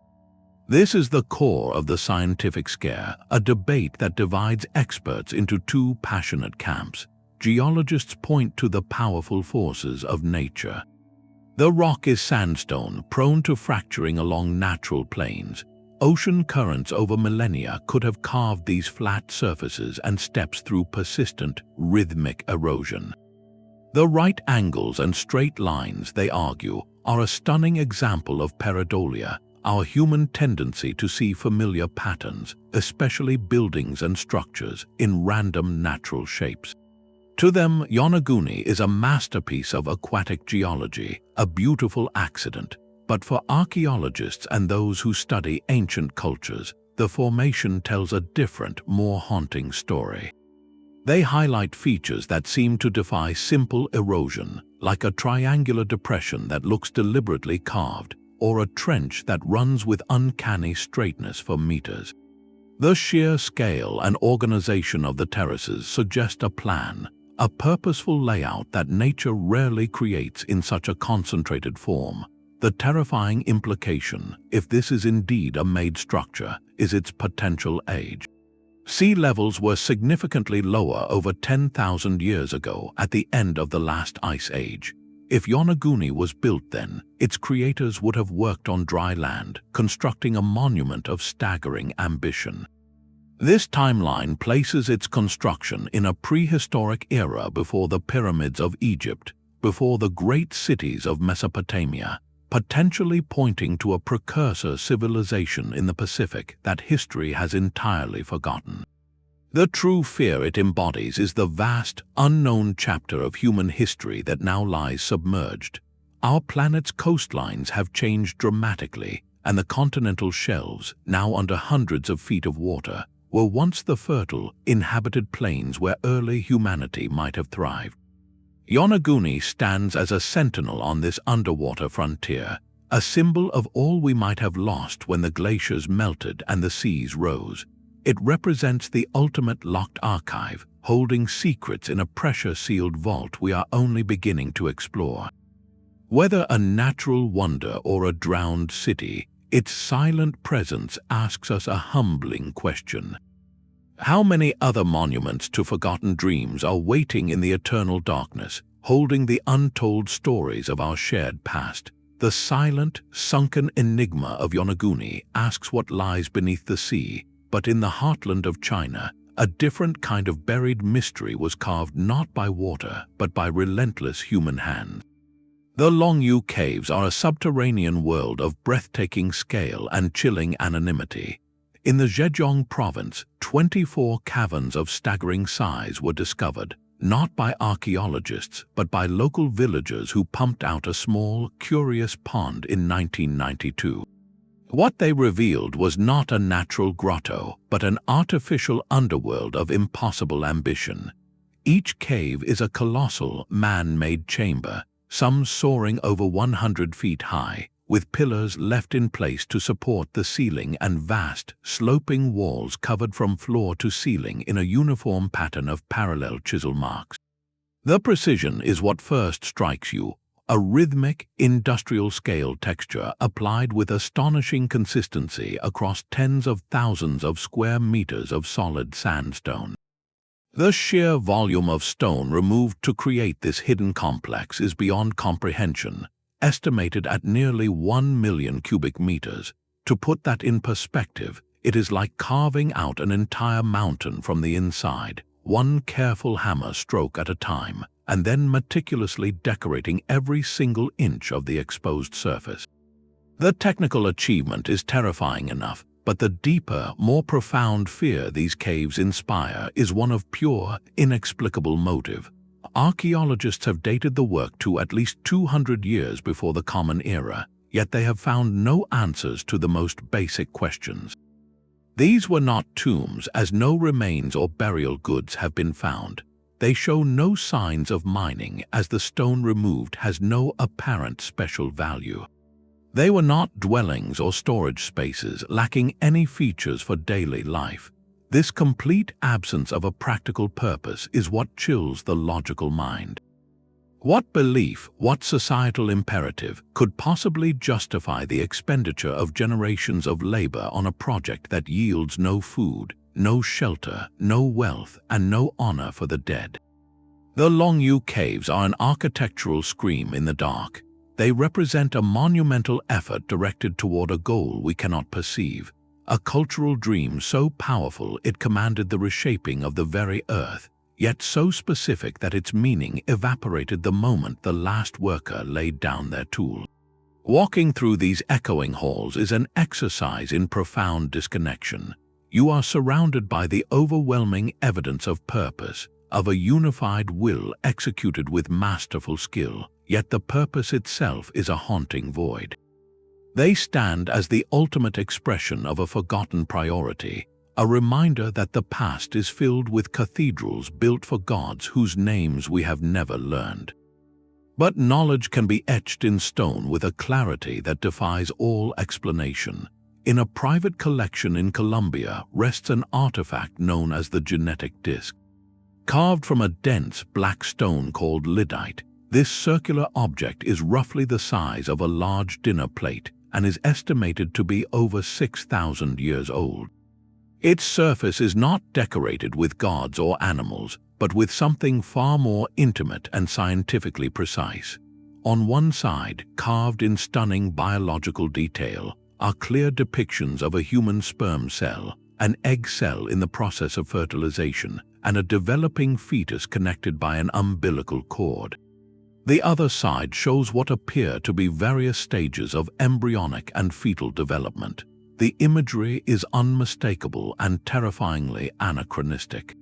This is the core of the scientific scare, a debate that divides experts into two passionate camps. Geologists point to the powerful forces of nature. The rock is sandstone, prone to fracturing along natural plains. Ocean currents over millennia could have carved these flat surfaces and steps through persistent, rhythmic erosion. The right angles and straight lines, they argue, are a stunning example of pareidolia, our human tendency to see familiar patterns, especially buildings and structures, in random natural shapes. To them, Yonaguni is a masterpiece of aquatic geology, a beautiful accident. But for archaeologists and those who study ancient cultures, the formation tells a different, more haunting story. They highlight features that seem to defy simple erosion, like a triangular depression that looks deliberately carved, or a trench that runs with uncanny straightness for meters. The sheer scale and organization of the terraces suggest a plan, a purposeful layout that nature rarely creates in such a concentrated form. The terrifying implication, if this is indeed a made structure, is its potential age. Sea levels were significantly lower over 10,000 years ago at the end of the last ice age. If Yonaguni was built then, its creators would have worked on dry land, constructing a monument of staggering ambition. This timeline places its construction in a prehistoric era before the pyramids of Egypt, before the great cities of Mesopotamia, potentially pointing to a precursor civilization in the Pacific that history has entirely forgotten. The true fear it embodies is the vast, unknown chapter of human history that now lies submerged. Our planet's coastlines have changed dramatically, and the continental shelves, now under hundreds of feet of water, were once the fertile, inhabited plains where early humanity might have thrived. Yonaguni stands as a sentinel on this underwater frontier, a symbol of all we might have lost when the glaciers melted and the seas rose. It represents the ultimate locked archive, holding secrets in a pressure-sealed vault we are only beginning to explore. Whether a natural wonder or a drowned city, its silent presence asks us a humbling question. How many other monuments to forgotten dreams are waiting in the eternal darkness, holding the untold stories of our shared past? The silent, sunken enigma of Yonaguni asks what lies beneath the sea, but in the heartland of China, a different kind of buried mystery was carved not by water, but by relentless human hands. The Longyou Caves are a subterranean world of breathtaking scale and chilling anonymity. In the Zhejiang province, 24 caverns of staggering size were discovered, not by archaeologists, but by local villagers who pumped out a small, curious pond in 1992. What they revealed was not a natural grotto, but an artificial underworld of impossible ambition. Each cave is a colossal, man-made chamber, some soaring over 100 feet high, with pillars left in place to support the ceiling and vast, sloping walls covered from floor to ceiling in a uniform pattern of parallel chisel marks. The precision is what first strikes you, a rhythmic, industrial-scale texture applied with astonishing consistency across tens of thousands of square meters of solid sandstone. The sheer volume of stone removed to create this hidden complex is beyond comprehension, estimated at nearly 1 million cubic meters. To put that in perspective, it is like carving out an entire mountain from the inside, one careful hammer stroke at a time, and then meticulously decorating every single inch of the exposed surface. The technical achievement is terrifying enough, but the deeper, more profound fear these caves inspire is one of pure, inexplicable motive. archaeologists have dated the work to at least 200 years before the Common Era, yet they have found no answers to the most basic questions. These were not tombs, as no remains or burial goods have been found. They show no signs of mining, as the stone removed has no apparent special value. They were not dwellings or storage spaces, lacking any features for daily life. This complete absence of a practical purpose is what chills the logical mind. What belief, what societal imperative could possibly justify the expenditure of generations of labor on a project that yields no food, no shelter, no wealth, and no honor for the dead? The Longyou Caves are an architectural scream in the dark. They represent a monumental effort directed toward a goal we cannot perceive, a cultural dream so powerful it commanded the reshaping of the very earth, yet so specific that its meaning evaporated the moment the last worker laid down their tool. Walking through these echoing halls is an exercise in profound disconnection. You are surrounded by the overwhelming evidence of purpose, of a unified will executed with masterful skill, yet the purpose itself is a haunting void. They stand as the ultimate expression of a forgotten priority, a reminder that the past is filled with cathedrals built for gods whose names we have never learned. But knowledge can be etched in stone with a clarity that defies all explanation. In a private collection in Colombia rests an artifact known as the genetic disc. Carved from a dense black stone called lyddite, this circular object is roughly the size of a large dinner plate and is estimated to be over 6,000 years old. Its surface is not decorated with gods or animals, but with something far more intimate and scientifically precise. On one side, carved in stunning biological detail, are clear depictions of a human sperm cell, an egg cell in the process of fertilization, and a developing fetus connected by an umbilical cord. The other side shows what appear to be various stages of embryonic and fetal development. The imagery is unmistakable and terrifyingly anachronistic.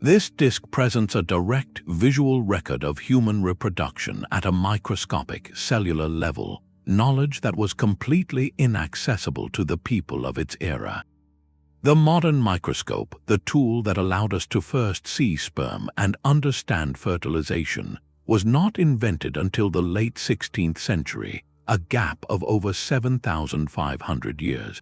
This disc presents a direct visual record of human reproduction at a microscopic cellular level, knowledge that was completely inaccessible to the people of its era. The modern microscope, the tool that allowed us to first see sperm and understand fertilization, was not invented until the late 16th century, a gap of over 7,500 years.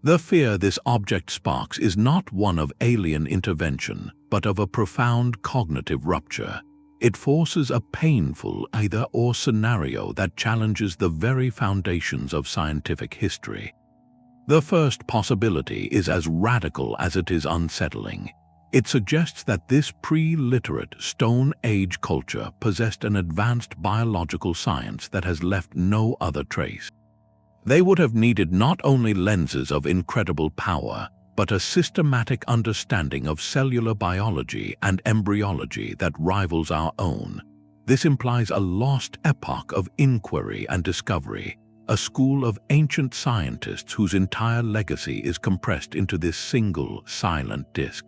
The fear this object sparks is not one of alien intervention, but of a profound cognitive rupture. It forces a painful either-or scenario that challenges the very foundations of scientific history. The first possibility is as radical as it is unsettling. It suggests that this pre-literate Stone Age culture possessed an advanced biological science that has left no other trace. They would have needed not only lenses of incredible power, but a systematic understanding of cellular biology and embryology that rivals our own. This implies a lost epoch of inquiry and discovery, a school of ancient scientists whose entire legacy is compressed into this single, silent disk.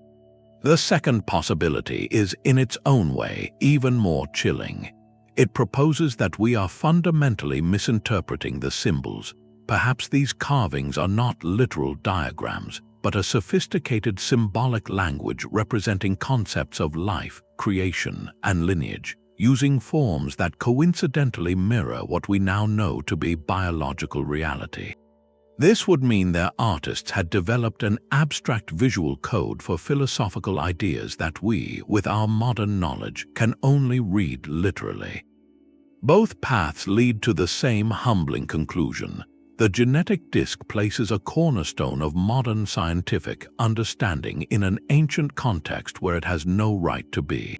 The second possibility is, in its own way, even more chilling. It proposes that we are fundamentally misinterpreting the symbols. Perhaps these carvings are not literal diagrams, but a sophisticated symbolic language representing concepts of life, creation, and lineage, using forms that coincidentally mirror what we now know to be biological reality. This would mean their artists had developed an abstract visual code for philosophical ideas that we, with our modern knowledge, can only read literally. Both paths lead to the same humbling conclusion. The genetic disc places a cornerstone of modern scientific understanding in an ancient context where it has no right to be.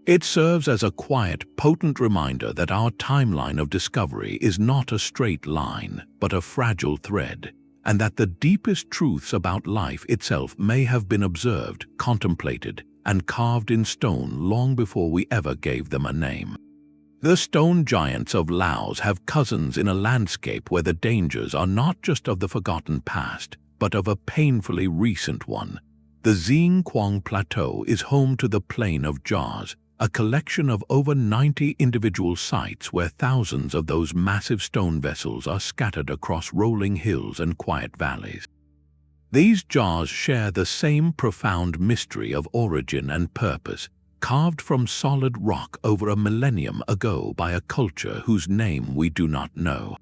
It serves as a quiet, potent reminder that our timeline of discovery is not a straight line, but a fragile thread, and that the deepest truths about life itself may have been observed, contemplated, and carved in stone long before we ever gave them a name. The stone giants of Laos have cousins in a landscape where the dangers are not just of the forgotten past, but of a painfully recent one. The Xiang Quang Plateau is home to the Plain of Jaws, a collection of over 90 individual sites where thousands of those massive stone vessels are scattered across rolling hills and quiet valleys. These jars share the same profound mystery of origin and purpose, carved from solid rock over a millennium ago by a culture whose name we do not know.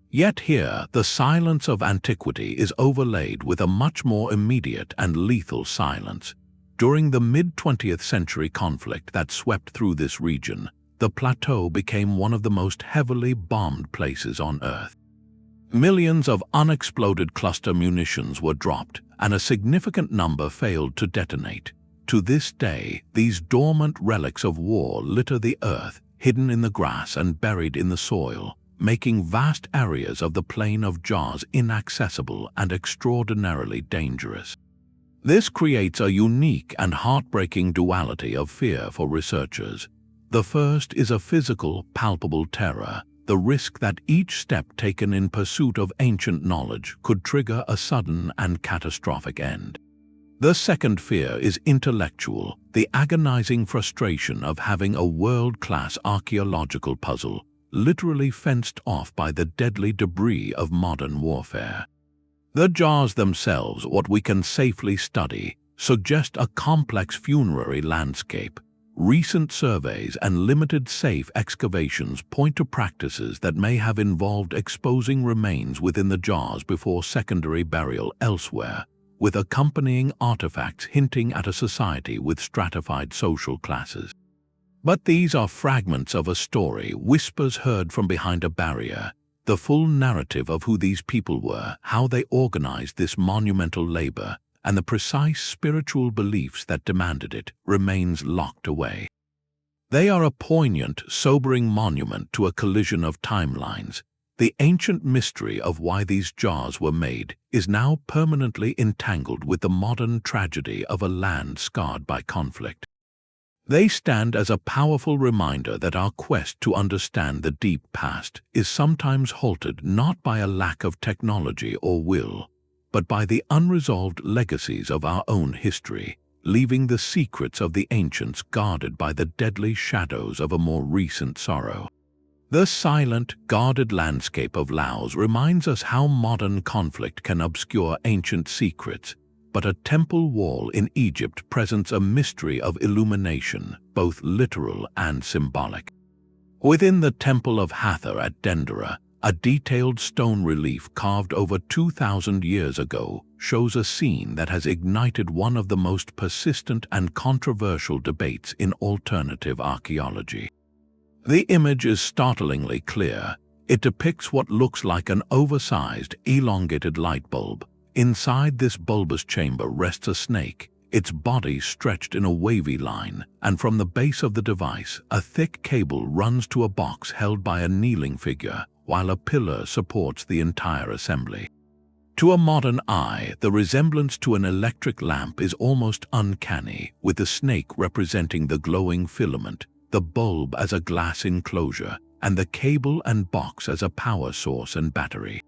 Yet here, the silence of antiquity is overlaid with a much more immediate and lethal silence. During the mid-20th century conflict that swept through this region, the plateau became one of the most heavily bombed places on Earth. Millions of unexploded cluster munitions were dropped, and a significant number failed to detonate. To this day, these dormant relics of war litter the earth, hidden in the grass and buried in the soil, making vast areas of the Plain of Jars inaccessible and extraordinarily dangerous. This creates a unique and heartbreaking duality of fear for researchers. The first is a physical, palpable terror, the risk that each step taken in pursuit of ancient knowledge could trigger a sudden and catastrophic end. The second fear is intellectual, the agonizing frustration of having a world-class archaeological puzzle literally fenced off by the deadly debris of modern warfare. The jars themselves, what we can safely study, suggest a complex funerary landscape. Recent surveys and limited safe excavations point to practices that may have involved exposing remains within the jars before secondary burial elsewhere, with accompanying artifacts hinting at a society with stratified social classes. But these are fragments of a story, whispers heard from behind a barrier. The full narrative of who these people were, how they organized this monumental labor, and the precise spiritual beliefs that demanded it, remains locked away. They are a poignant, sobering monument to a collision of timelines. The ancient mystery of why these jars were made is now permanently entangled with the modern tragedy of a land scarred by conflict. They stand as a powerful reminder that our quest to understand the deep past is sometimes halted not by a lack of technology or will, but by the unresolved legacies of our own history, leaving the secrets of the ancients guarded by the deadly shadows of a more recent sorrow. The silent, guarded landscape of Laos reminds us how modern conflict can obscure ancient secrets, but a temple wall in Egypt presents a mystery of illumination, both literal and symbolic. Within the Temple of Hathor at Dendera, a detailed stone relief carved over 2,000 years ago shows a scene that has ignited one of the most persistent and controversial debates in alternative archaeology. The image is startlingly clear. It depicts what looks like an oversized, elongated light bulb. Inside this bulbous chamber rests a snake, its body stretched in a wavy line, and from the base of the device, a thick cable runs to a box held by a kneeling figure, while a pillar supports the entire assembly. To a modern eye, the resemblance to an electric lamp is almost uncanny, with the snake representing the glowing filament, the bulb as a glass enclosure, and the cable and box as a power source and battery.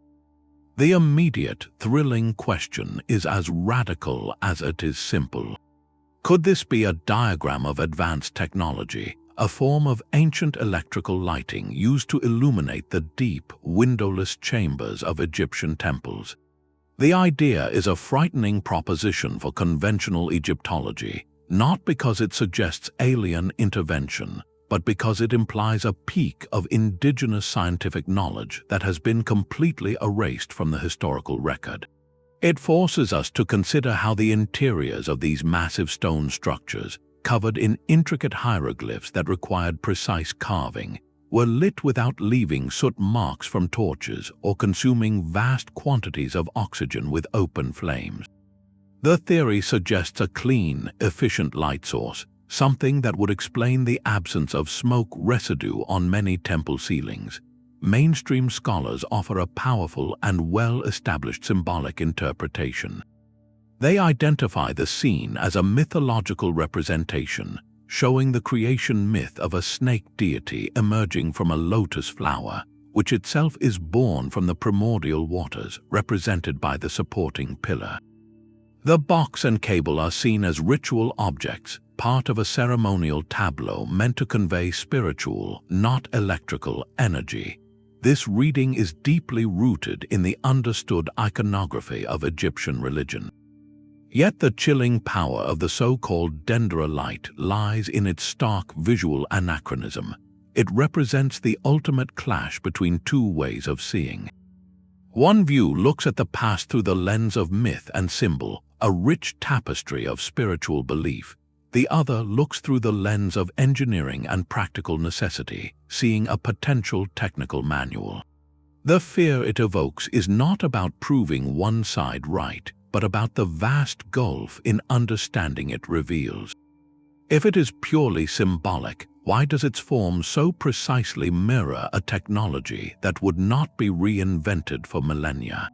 The immediate, thrilling question is as radical as it is simple. Could this be a diagram of advanced technology, a form of ancient electrical lighting used to illuminate the deep, windowless chambers of Egyptian temples? The idea is a frightening proposition for conventional Egyptology, not because it suggests alien intervention, but because it implies a peak of indigenous scientific knowledge that has been completely erased from the historical record. It forces us to consider how the interiors of these massive stone structures, covered in intricate hieroglyphs that required precise carving, were lit without leaving soot marks from torches or consuming vast quantities of oxygen with open flames. The theory suggests a clean, efficient light source, something that would explain the absence of smoke residue on many temple ceilings. Mainstream scholars offer a powerful and well-established symbolic interpretation. They identify the scene as a mythological representation, showing the creation myth of a snake deity emerging from a lotus flower, which itself is born from the primordial waters, represented by the supporting pillar. The box and cable are seen as ritual objects, part of a ceremonial tableau meant to convey spiritual, not electrical, energy. This reading is deeply rooted in the understood iconography of Egyptian religion. Yet the chilling power of the so-called Dendera Light lies in its stark visual anachronism. It represents the ultimate clash between two ways of seeing. One view looks at the past through the lens of myth and symbol, a rich tapestry of spiritual belief. The other looks through the lens of engineering and practical necessity, seeing a potential technical manual. The fear it evokes is not about proving one side right, but about the vast gulf in understanding it reveals. If it is purely symbolic, why does its form so precisely mirror a technology that would not be reinvented for millennia?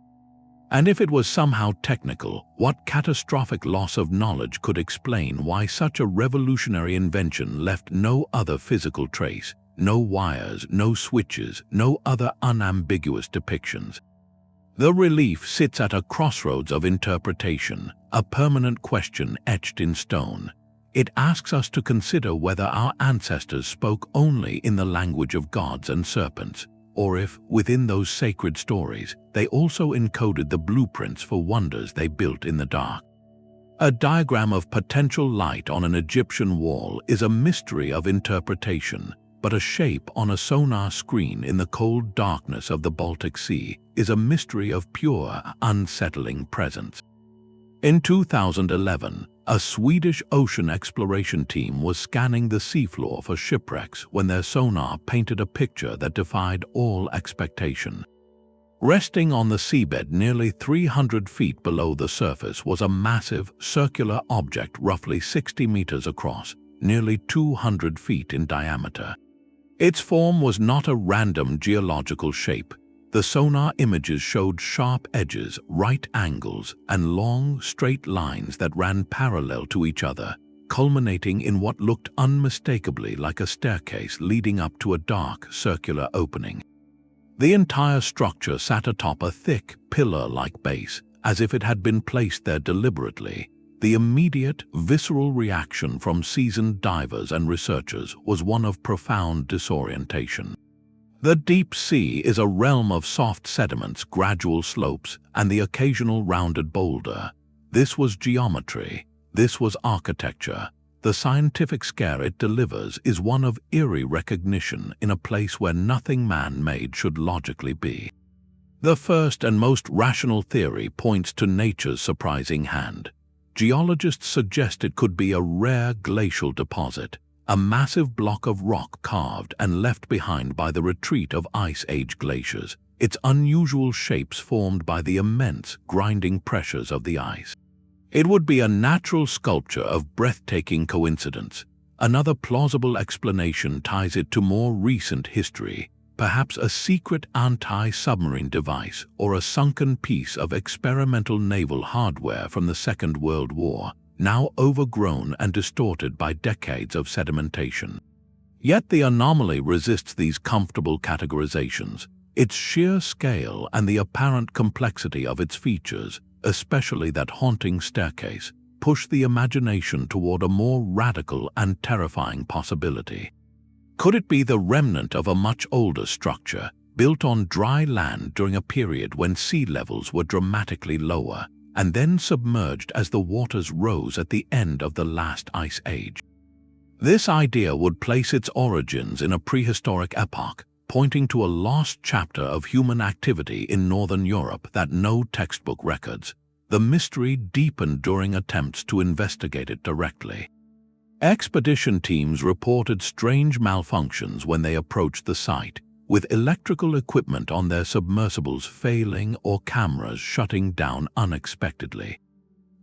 And if it was somehow technical, what catastrophic loss of knowledge could explain why such a revolutionary invention left no other physical trace, no wires, no switches, no other unambiguous depictions? The relief sits at a crossroads of interpretation, a permanent question etched in stone. It asks us to consider whether our ancestors spoke only in the language of gods and serpents, or if, within those sacred stories, they also encoded the blueprints for wonders they built in the dark. A diagram of potential light on an Egyptian wall is a mystery of interpretation, but a shape on a sonar screen in the cold darkness of the Baltic Sea is a mystery of pure, unsettling presence. In 2011, a Swedish ocean exploration team was scanning the seafloor for shipwrecks when their sonar painted a picture that defied all expectation. Resting on the seabed nearly 300 feet below the surface was a massive, circular object roughly 60 meters across, nearly 200 feet in diameter. Its form was not a random geological shape. The sonar images showed sharp edges, right angles, and long, straight lines that ran parallel to each other, culminating in what looked unmistakably like a staircase leading up to a dark, circular opening. The entire structure sat atop a thick, pillar-like base, as if it had been placed there deliberately. The immediate, visceral reaction from seasoned divers and researchers was one of profound disorientation. The deep sea is a realm of soft sediments, gradual slopes, and the occasional rounded boulder. This was geometry. This was architecture. The scientific scare it delivers is one of eerie recognition in a place where nothing man-made should logically be. The first and most rational theory points to nature's surprising hand. Geologists suggest it could be a rare glacial deposit, a massive block of rock carved and left behind by the retreat of Ice Age glaciers, its unusual shapes formed by the immense, grinding pressures of the ice. It would be a natural sculpture of breathtaking coincidence. Another plausible explanation ties it to more recent history, perhaps a secret anti-submarine device or a sunken piece of experimental naval hardware from the Second World War, now overgrown and distorted by decades of sedimentation. Yet the anomaly resists these comfortable categorizations. Its sheer scale and the apparent complexity of its features, especially that haunting staircase, push the imagination toward a more radical and terrifying possibility. Could it be the remnant of a much older structure, built on dry land during a period when sea levels were dramatically lower, and then submerged as the waters rose at the end of the last ice age? This idea would place its origins in a prehistoric epoch, pointing to a lost chapter of human activity in northern Europe that no textbook records. The mystery deepened during attempts to investigate it directly. Expedition teams reported strange malfunctions when they approached the site, with electrical equipment on their submersibles failing or cameras shutting down unexpectedly.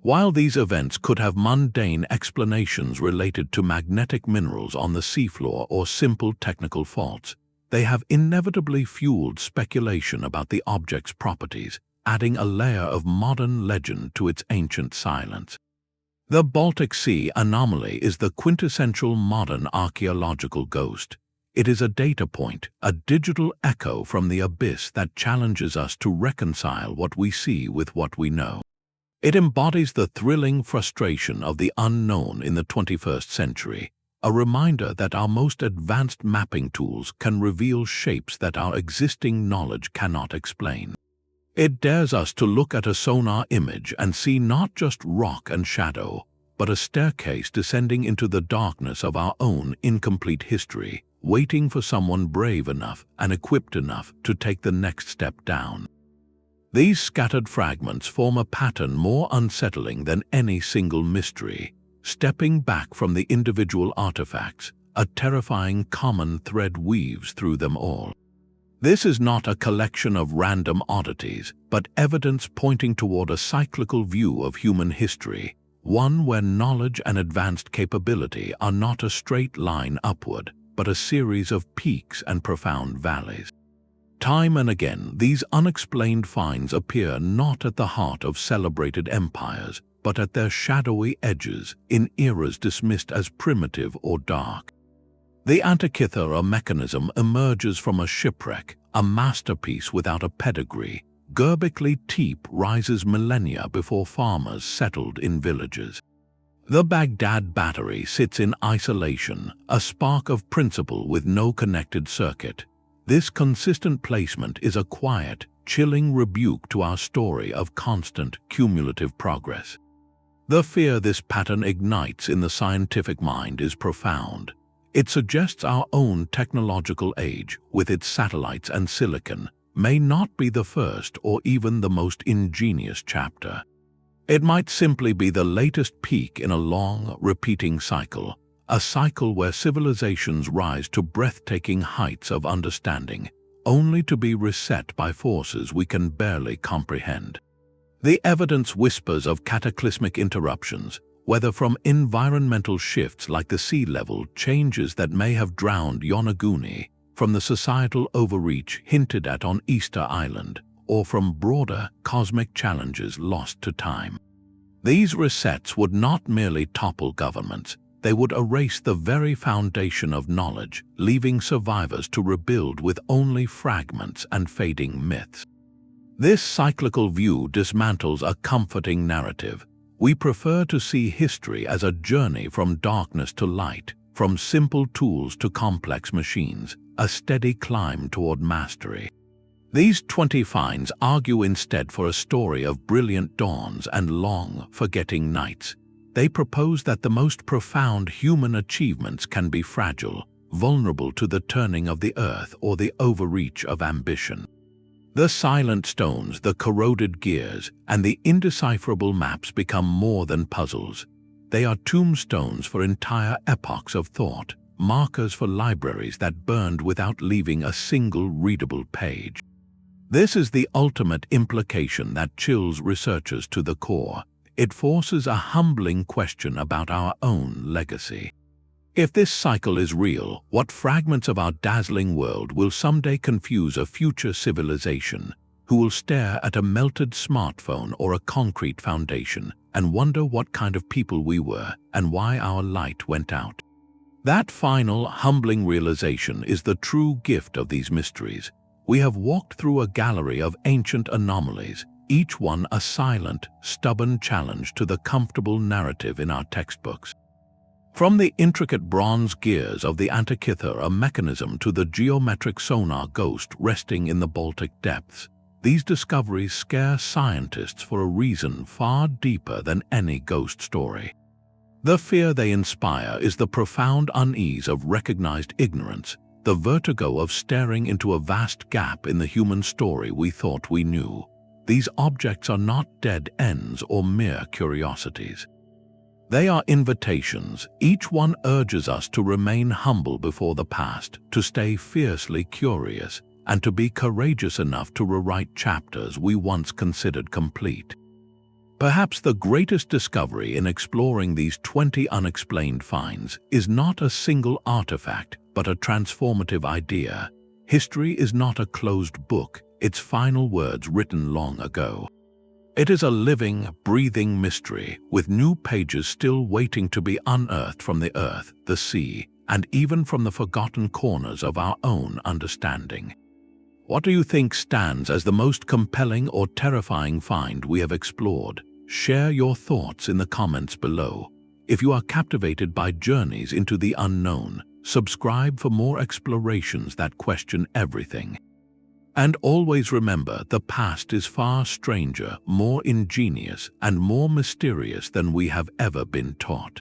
While these events could have mundane explanations related to magnetic minerals on the seafloor or simple technical faults, they have inevitably fueled speculation about the object's properties, adding a layer of modern legend to its ancient silence. The Baltic Sea Anomaly is the quintessential modern archaeological ghost. It is a data point, a digital echo from the abyss that challenges us to reconcile what we see with what we know. It embodies the thrilling frustration of the unknown in the 21st century, a reminder that our most advanced mapping tools can reveal shapes that our existing knowledge cannot explain. It dares us to look at a sonar image and see not just rock and shadow, but a staircase descending into the darkness of our own incomplete history, waiting for someone brave enough and equipped enough to take the next step down. These scattered fragments form a pattern more unsettling than any single mystery. Stepping back from the individual artifacts, a terrifying common thread weaves through them all. This is not a collection of random oddities, but evidence pointing toward a cyclical view of human history, one where knowledge and advanced capability are not a straight line upward, but a series of peaks and profound valleys. Time and again, these unexplained finds appear not at the heart of celebrated empires, but at their shadowy edges in eras dismissed as primitive or dark. The Antikythera Mechanism emerges from a shipwreck, a masterpiece without a pedigree. Göbekli Tepe rises millennia before farmers settled in villages. The Baghdad Battery sits in isolation, a spark of principle with no connected circuit. This consistent placement is a quiet, chilling rebuke to our story of constant, cumulative progress. The fear this pattern ignites in the scientific mind is profound. It suggests our own technological age, with its satellites and silicon, may not be the first or even the most ingenious chapter. It might simply be the latest peak in a long, repeating cycle, a cycle where civilizations rise to breathtaking heights of understanding, only to be reset by forces we can barely comprehend. The evidence whispers of cataclysmic interruptions, whether from environmental shifts like the sea level changes that may have drowned Yonaguni, from the societal overreach hinted at on Easter Island, or from broader cosmic challenges lost to time. These resets would not merely topple governments, they would erase the very foundation of knowledge, leaving survivors to rebuild with only fragments and fading myths. This cyclical view dismantles a comforting narrative. We prefer to see history as a journey from darkness to light, from simple tools to complex machines, a steady climb toward mastery. These 20 finds argue instead for a story of brilliant dawns and long, forgetting nights. They propose that the most profound human achievements can be fragile, vulnerable to the turning of the earth or the overreach of ambition. The silent stones, the corroded gears, and the indecipherable maps become more than puzzles. They are tombstones for entire epochs of thought, markers for libraries that burned without leaving a single readable page. This is the ultimate implication that chills researchers to the core. It forces a humbling question about our own legacy. If this cycle is real, what fragments of our dazzling world will someday confuse a future civilization who will stare at a melted smartphone or a concrete foundation and wonder what kind of people we were and why our light went out? That final, humbling realization is the true gift of these mysteries. We have walked through a gallery of ancient anomalies, each one a silent, stubborn challenge to the comfortable narrative in our textbooks. From the intricate bronze gears of the Antikythera Mechanism to the geometric sonar ghost resting in the Baltic depths, these discoveries scare scientists for a reason far deeper than any ghost story. The fear they inspire is the profound unease of recognized ignorance, the vertigo of staring into a vast gap in the human story we thought we knew. These objects are not dead ends or mere curiosities. They are invitations. Each one urges us to remain humble before the past, to stay fiercely curious, and to be courageous enough to rewrite chapters we once considered complete. Perhaps the greatest discovery in exploring these 20 unexplained finds is not a single artifact, but a transformative idea. History is not a closed book, its final words written long ago. It is a living, breathing mystery, with new pages still waiting to be unearthed from the earth, the sea, and even from the forgotten corners of our own understanding. What do you think stands as the most compelling or terrifying find we have explored? Share your thoughts in the comments below. If you are captivated by journeys into the unknown, subscribe for more explorations that question everything. And always remember, the past is far stranger, more ingenious, and more mysterious than we have ever been taught.